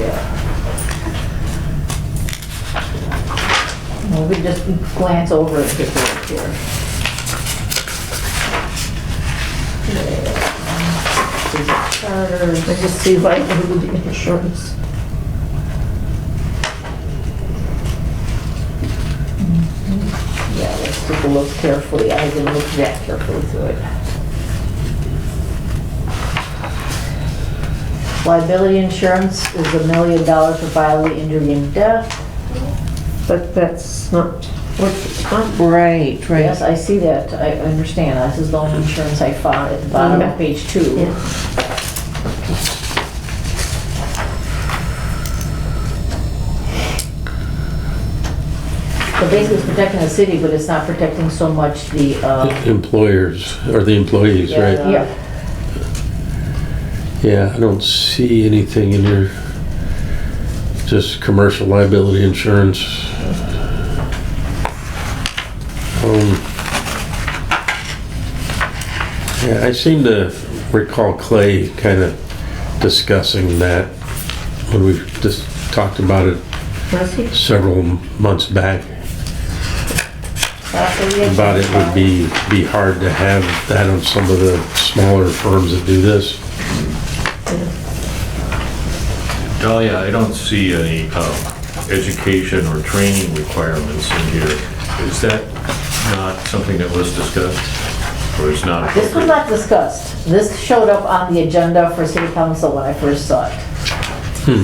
Well, we just glance over it and get there here. Charters. I just see liability insurance. Yeah, let's take a look carefully. I didn't look that carefully through it. Liability insurance is $1 million for bodily injury and death. But that's not workers' comp. Right, Yes, right. I see that. I understand. This is the only insurance I found at the bottom of page 2. Yeah. So basically it's protecting the city, but it's not protecting so much the, Employers, or the employees, right? yeah. Yeah, I don't see anything in here. Just commercial liability insurance. Yeah, I seem to recall Clay kind of discussing that when we just talked about it Was he? several months back. About it would be hard to have that on some of the smaller firms that do this. Dahlia, I don't see any education or training requirements in here. Is that not something that was discussed? Or is not This was appropriate? not discussed. This showed up on the agenda for city council when I first saw it.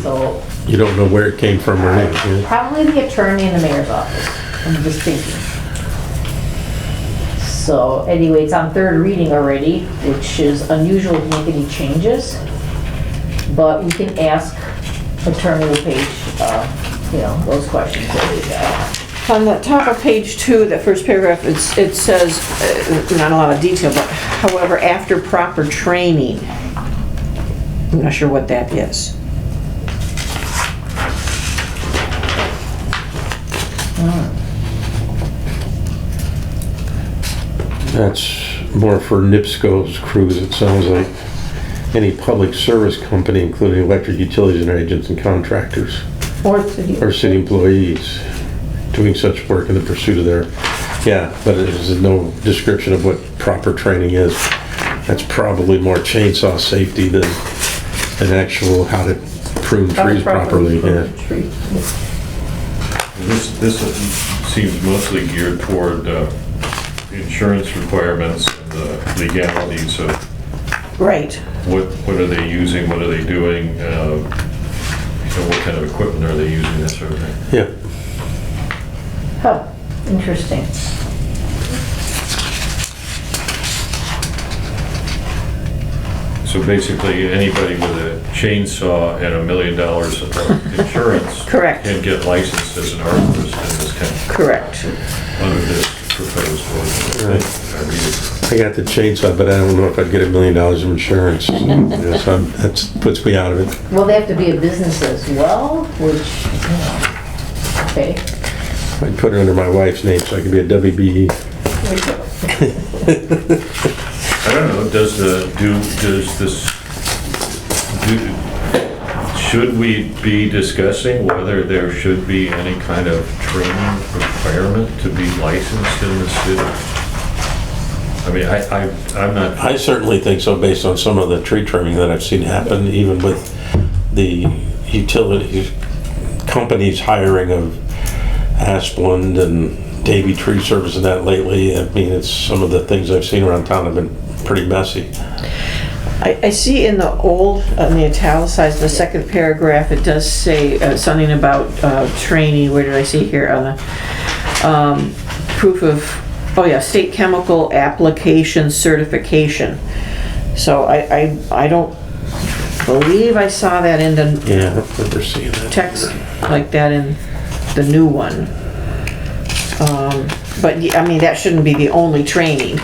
So You don't know where it came from or anything. probably the attorney in the mayor's office, I'm just thinking. So anyway, it's on third reading already, which is unusual to make any changes. But we can ask Attorney LePage, those questions that we got. On the top of page 2, that first paragraph, it says, not a lot of detail, but however, after proper training. I'm not sure what that is. That's more for NIPSCO's crews, it sounds like. Any public service company, including electric utilities and agents and contractors, Or city. or city employees, doing such work in the pursuit of their, yeah, but there's no description of what proper training is. That's probably more chainsaw safety than actual how to prune trees properly, yeah. Tree. This seems mostly geared toward insurance requirements and the legalities of Right. what are they using, what are they doing, what kind of equipment are they using, that sort of thing. Yeah, Huh, interesting. So basically, anybody with a chainsaw and $1 million of insurance Correct. can get licensed as an arborist in this county Correct. under this proposed ordinance. I got the chainsaw, but I don't know if I'd get $1 million of insurance. Yeah, so that puts me out of it. Well, they have to be a business as well, which, okay. I'd put it under my wife's name so I could be a WBE. I don't know, does this should we be discussing whether there should be any kind of training requirement to be licensed in the city? I mean, I'm not, I certainly think so, based on some of the tree trimming that I've seen happen, even with the utility companies hiring of Asplund and Davy Tree Service and that lately. I mean, it's some of the things I've seen around town have been pretty messy. I see in the old, in the italicized, the second paragraph, it does say something about training. Where did I see here? On the proof of, oh yeah, state chemical application certification. So I don't believe I saw that in the Yeah, I don't remember seeing that. text like that in the new one. But I mean, that shouldn't be the only training,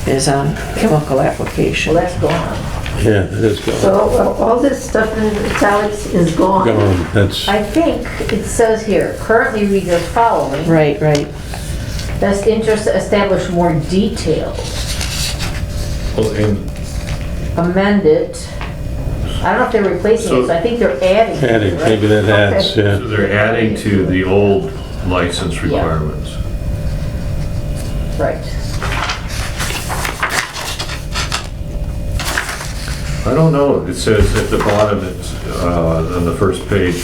is on chemical application. Well, that's gone. Yeah, it is So gone. all this stuff in italics is gone. Gone, that's, I think it says here, currently read the following. Right. Best interest to establish more details. well, and Amend it. I don't know if they're replacing it, so I think they're adding. to it, adding, right? maybe that adds, Okay. yeah. so they're adding to the old license requirements. Right. I don't know, it says at the bottom, it's, on the first page,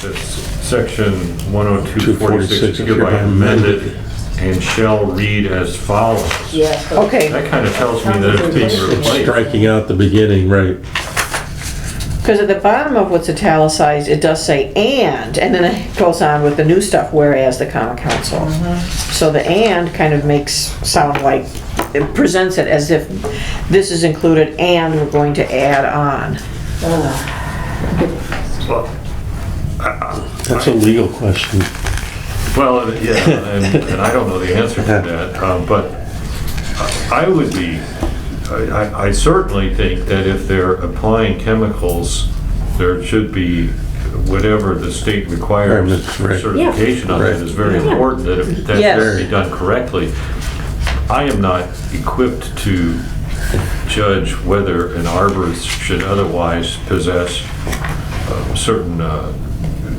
it's section 10246 hereby amended and shall read as follows. Yeah. so- Okay. That kind of tells me that it's being replaced. Striking out the beginning, right. Because at the bottom of what's italicized, it does say and then it goes on with the new stuff, whereas the common council. So the and kind of makes sound like, it presents it as if this is included and we're going to add on. Well, That's a legal question. well, yeah, and I don't know the answer to that, but I would be, I certainly think that if they're applying chemicals, there should be whatever the state requires Requirements, for right. certification on that Right. is very important, that if that's Yes. very done correctly. I am not equipped to judge whether an arborist should otherwise possess certain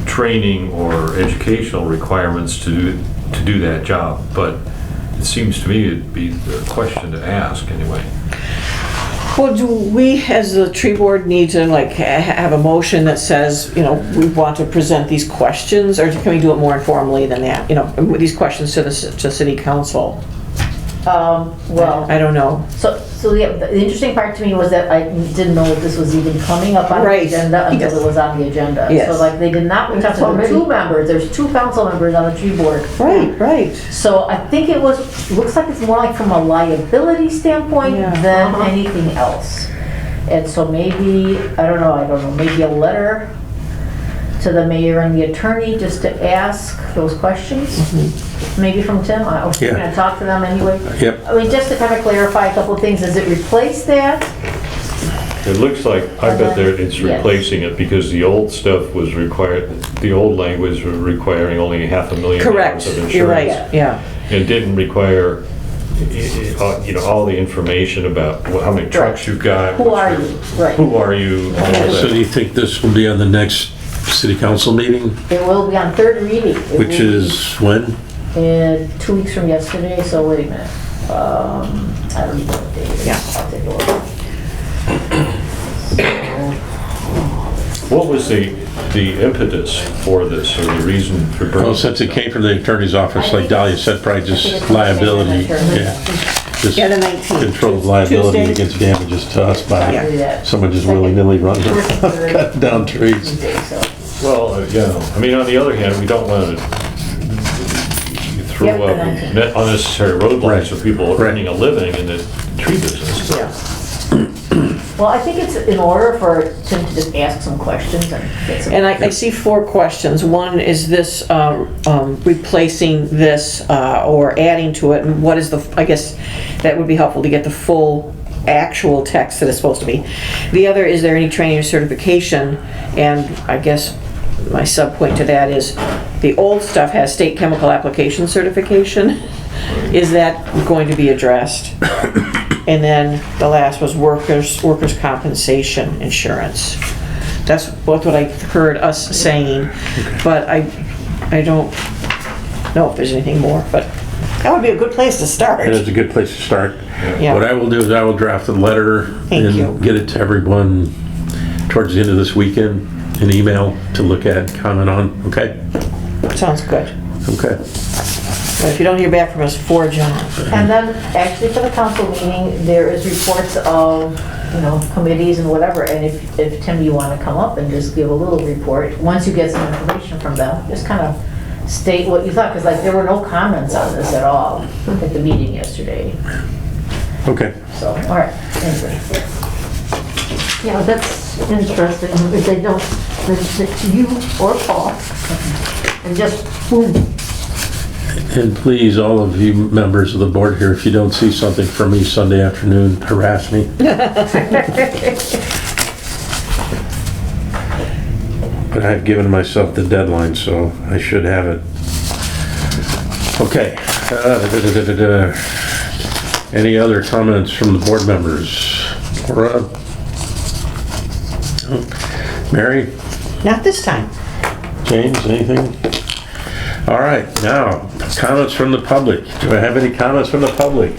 training or educational requirements to do that job, but it seems to me it'd be a question to ask anyway. Well, do we, as the tree board, need to like have a motion that says, you know, we want to present these questions, or can we do it more informally than that? You know, these questions to to city council? Well, I don't know. so the interesting part to me was that I didn't know that this was even coming up on the Right. agenda until Yes. it was on the agenda. Yes. So like they did not reach out to the Already. two members, there's two council members on the tree board. Right. So I think it was, looks like it's more like from a liability standpoint Yeah. than anything else. And so maybe, I don't know, maybe a letter to the mayor and the attorney just to ask those questions? Maybe from Tim, I was Yeah. gonna talk to them anyway. Yep. I mean, just to kind of clarify a couple of things, does it replace that? It looks like, I bet it's Yes. replacing it because the old stuff was required, the old language was requiring only $500,000 Correct. of insurance. You're right. Yeah. It didn't require, you know, all the information about how many trucks you've got. Who are you? Right. Who are you? all of So do that. you think this will be on the next city council meeting, It will be on third reading. It which will be is when? in 2 weeks from yesterday, so wait a minute. I don't even know what day it is. Yeah. I'll take a look. What was the impetus for this, or the reason for bringing? Well, since it came from the attorney's office, like Dahlia said, probably just liability, yeah. Just Yeah, the 19th. controlled liability Tuesday. against damages to us by Yeah. someone just willy-nilly running around, cutting down trees. Tuesday, so. Well, yeah, I mean, on the other hand, we don't want to throw Yeah, up but unnecessary Right. roadblocks for people Right. earning a living in the tree business. Yeah. Well, I think it's in order for Tim to just ask some questions and get some. And I see 4 questions. One, is this replacing this or adding to it? And what is the, I guess that would be helpful to get the full actual text that it's supposed to be. The other, is there any training or certification? And I guess my sub-point to that is, the old stuff has state chemical application certification. Is that going to be addressed? And then the last was workers' compensation insurance. That's what I heard us saying, but I don't know if there's anything more, but that would be a good place to start. It is a good place to start. Yeah. What I will do is I will draft a letter Thank you. and get it to everyone towards the end of this weekend, an email to look at, comment on, okay? Sounds good. Okay. But if you don't hear back from us, forge on. And then, actually, for the council meeting, there is reports of, committees and whatever, and if Tim, you want to come up and just give a little report, once you get some information from them, just kind of state what you thought, because like, there were no comments on this at all at the meeting yesterday, Okay. so, all right, anyway. Yeah, that's interesting, if they don't mention it to you or Paul, and just boom. And please, all of you members of the board here, if you don't see something from me Sunday afternoon, harass me. But I've given myself the deadline, so I should have it. Okay. Any other comments from the board members? Laura? Mary? Not this time. James, anything? All right, now, comments from the public. Do I have any comments from the public?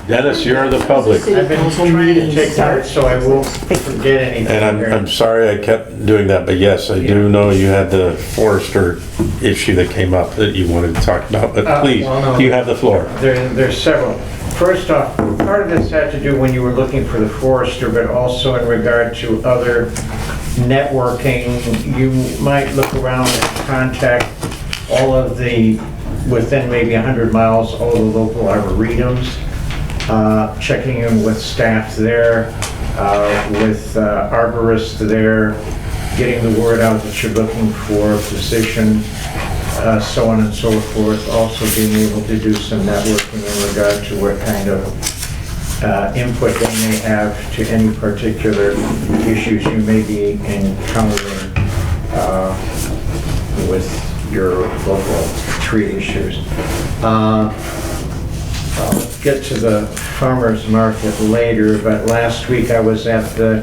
Dennis, you're the public. I've been trying to take notes so I won't forget anything. And I'm sorry I kept doing that, but yes, I do know you had the Forester issue that came up that you wanted to talk about, but please, well, no. you have the floor. There's several. First off, part of this had to do when you were looking for the Forester, but also in regard to other networking. You might look around and contact all of the, within maybe 100 miles, all the local arboretums, checking in with staff there, with arborists there, getting the word out that you're looking for a position, so on and so forth. Also being able to do some networking in regard to what kind of input they may have to any particular issues you may be encountering with your local tree issues. I'll get to the farmer's market later, but last week I was at the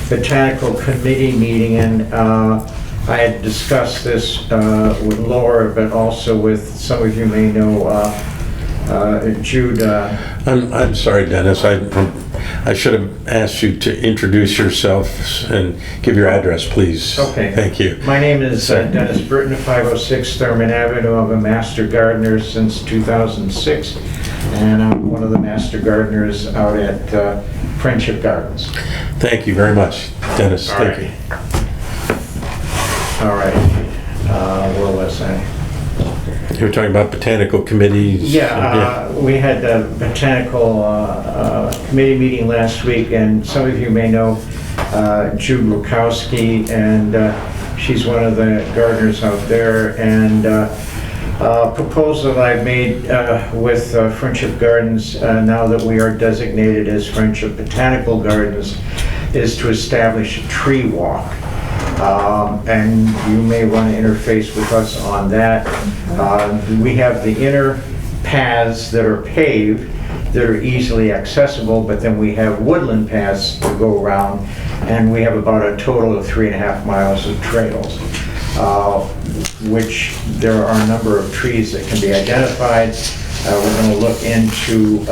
Botanical Committee meeting, and I had discussed this with Laura, but also with, some of you may know, Jude. I'm sorry, Dennis, I should have asked you to introduce yourself and give your address, please. Okay. Thank you. My name is Dennis Britton, 506 Thurman Avenue. I'm a master gardener since 2006, and I'm one of the master gardeners out at Friendship Gardens. Thank you very much, Dennis. All Thank right. you. All right, where was I? You were talking about botanical committees. Yeah, we had the Botanical Committee meeting last week, and some of you may know Jude Rukowski, and she's one of the gardeners out there, and a proposal that I made with Friendship Gardens, now that we are designated as Friendship Botanical Gardens, is to establish a tree walk. And you may want to interface with us on that. We have the inner paths that are paved, that are easily accessible, but then we have woodland paths to go around, and we have about a total of 3.5 miles of trails, which there are a number of trees that can be identified. We're going to look into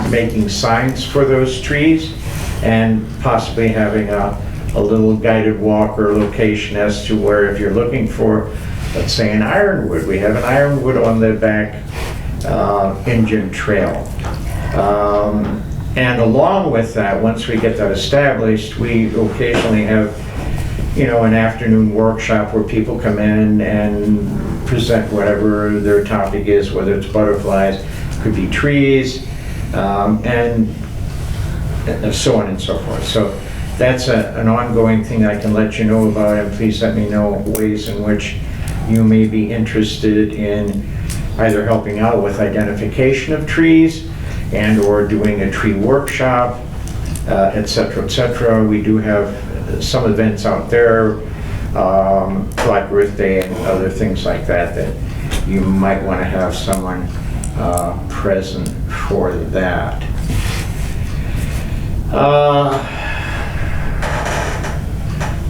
making signs for those trees, and possibly having a little guided walk or location as to where, if you're looking for, let's say, an ironwood. We have an ironwood on the back Indian Trail. And along with that, once we get that established, we occasionally have, an afternoon workshop where people come in and present whatever their topic is, whether it's butterflies, could be trees, and so on and so forth. So that's an ongoing thing I can let you know about, and please let me know ways in which you may be interested in either helping out with identification of trees and or doing a tree workshop, et cetera, et cetera. We do have some events out there, Black Earth Day and other things like that, that you might want to have someone present for that.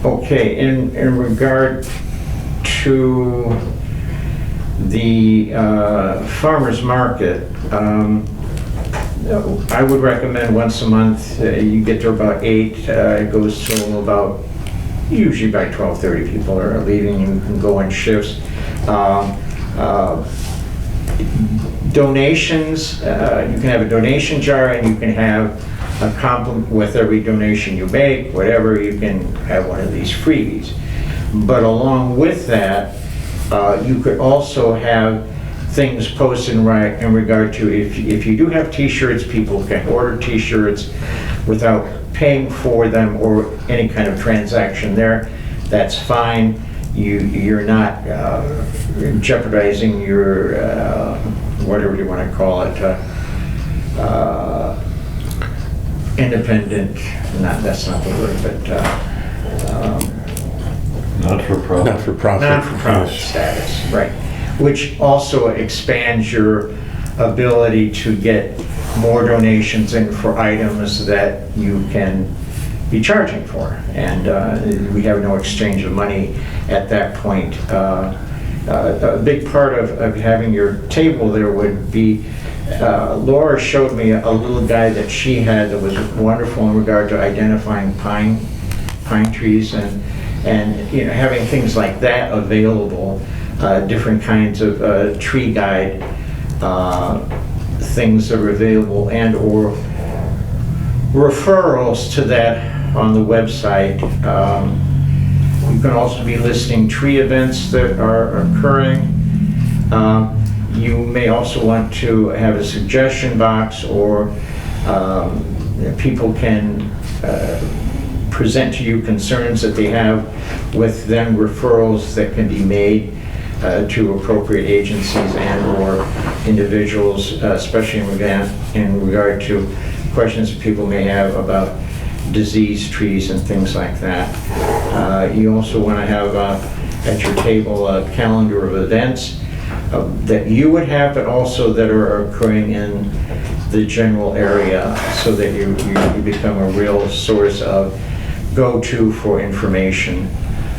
Okay, in regard to the farmer's market, I would recommend once a month. You get to about 8, it goes to about, usually by 12:30 people are leaving. You can go in shifts. Donations, you can have a donation jar, and you can have a compliment with every donation you make, whatever, you can have one of these freebies. But along with that, you could also have things posted in regard to, if you do have t-shirts, people can order t-shirts without paying for them or any kind of transaction there, that's fine. You're not jeopardizing your, whatever you want to call it, independent, that's not the word, but Not-for-profit. Not-for-profit. non-for-profit status, right? Which also expands your ability to get more donations in for items that you can be charging for. And we have no exchange of money at that point. A big part of having your table there would be, Laura showed me a little guide that she had that was wonderful in regard to identifying pine trees and you know, having things like that available, different kinds of tree guide things that are available, and or referrals to that on the website. You can also be listing tree events that are occurring. You may also want to have a suggestion box, or people can present to you concerns that they have with them, referrals that can be made to appropriate agencies and or individuals, especially in regard to questions that people may have about diseased trees and things like that. You also want to have at your table a calendar of events that you would have, but also that are occurring in the general area, so that you become a real source of go-to for information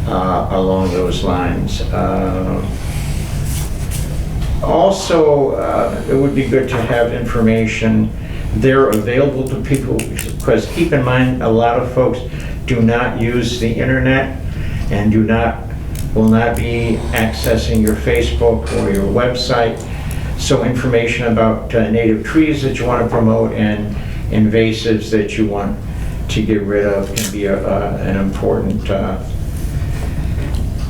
along those lines. Also, it would be good to have information there available to people, because keep in mind, a lot of folks do not use the internet and will not be accessing your Facebook or your website. So information about native trees that you want to promote and invasives that you want to get rid of can be an important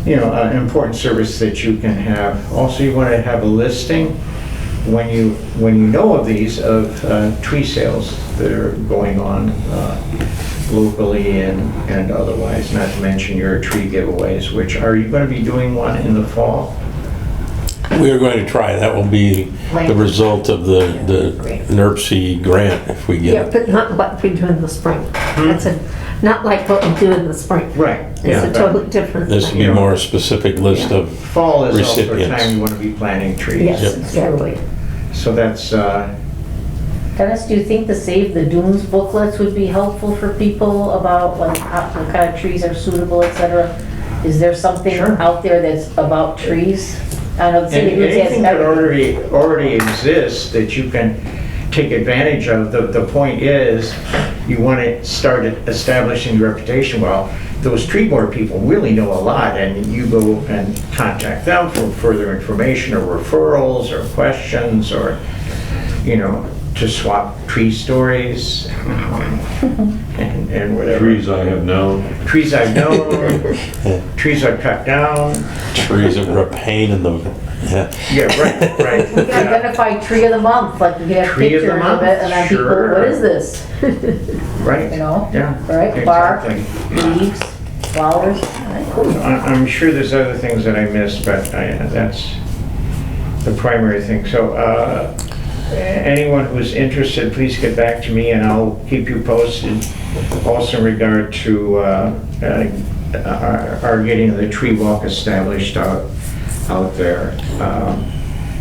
an important service that you can have. Also, you want to have a listing when you know of these, of tree sales that are going on locally and otherwise, not to mention your tree giveaways, which, are you going to be doing one in the fall? We are going to try. That will be the result of the NERC grant, if we Yeah, get it. but not what we do in the spring. That's not like what we do in the spring. Right. It's a totally different This will thing. be more a specific list of Fall is also a recipients. time you want to be planting trees. Yes, Yep. exactly. So that's, Dennis, do you think the Save the Dunes booklets would be helpful for people about like what kind of trees are suitable, et cetera? Is there something Sure. out there that's about trees? I know the and City of Dunes has anything that everything. already exists that you can take advantage of. The point is, you want to start establishing your reputation. Well, those tree board people really know a lot, and you go and contact them for further information or referrals or questions, or, to swap tree stories and whatever. Trees I have known. Trees I've known, trees I've cut down. Trees that were a pain in the, yeah. Yeah, right. We can identify tree of the month, like we can have Tree of the pictures of month, it, and then people, sure. what is this? Right. Yeah, Yeah. right, bark, Exactly. leaves, flowers. Cool. I'm sure there's other things that I missed, but that's the primary thing. So anyone who's interested, please get back to me and I'll keep you posted. Also in regard to our getting the tree walk established out there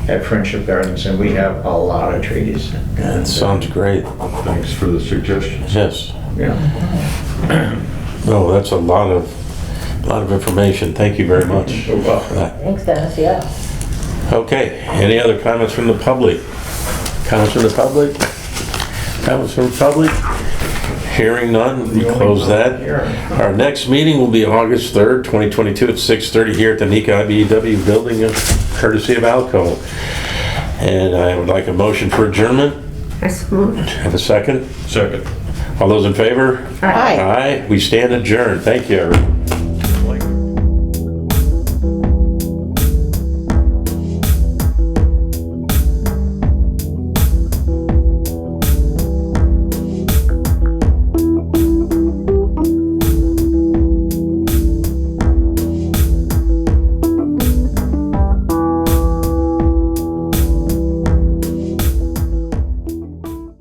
at Friendship Gardens, and we have a lot of trees. That sounds great. Thanks for the suggestions. Yes. Yeah. No, that's a lot of A lot of information. Thank you very much. Thanks, Dennis, yeah. Okay, any other comments from the public? Comments from the public? Comments from the public? Hearing none, we close that. Our next meeting will be August 3rd, 2022 at 6:30 here at the NECA IBEW building, courtesy of Alco. And I would like a motion for adjournment. I so moved. Have a second? Second. All those in favor? Aye. Aye, we stand adjourned. Thank you, everyone.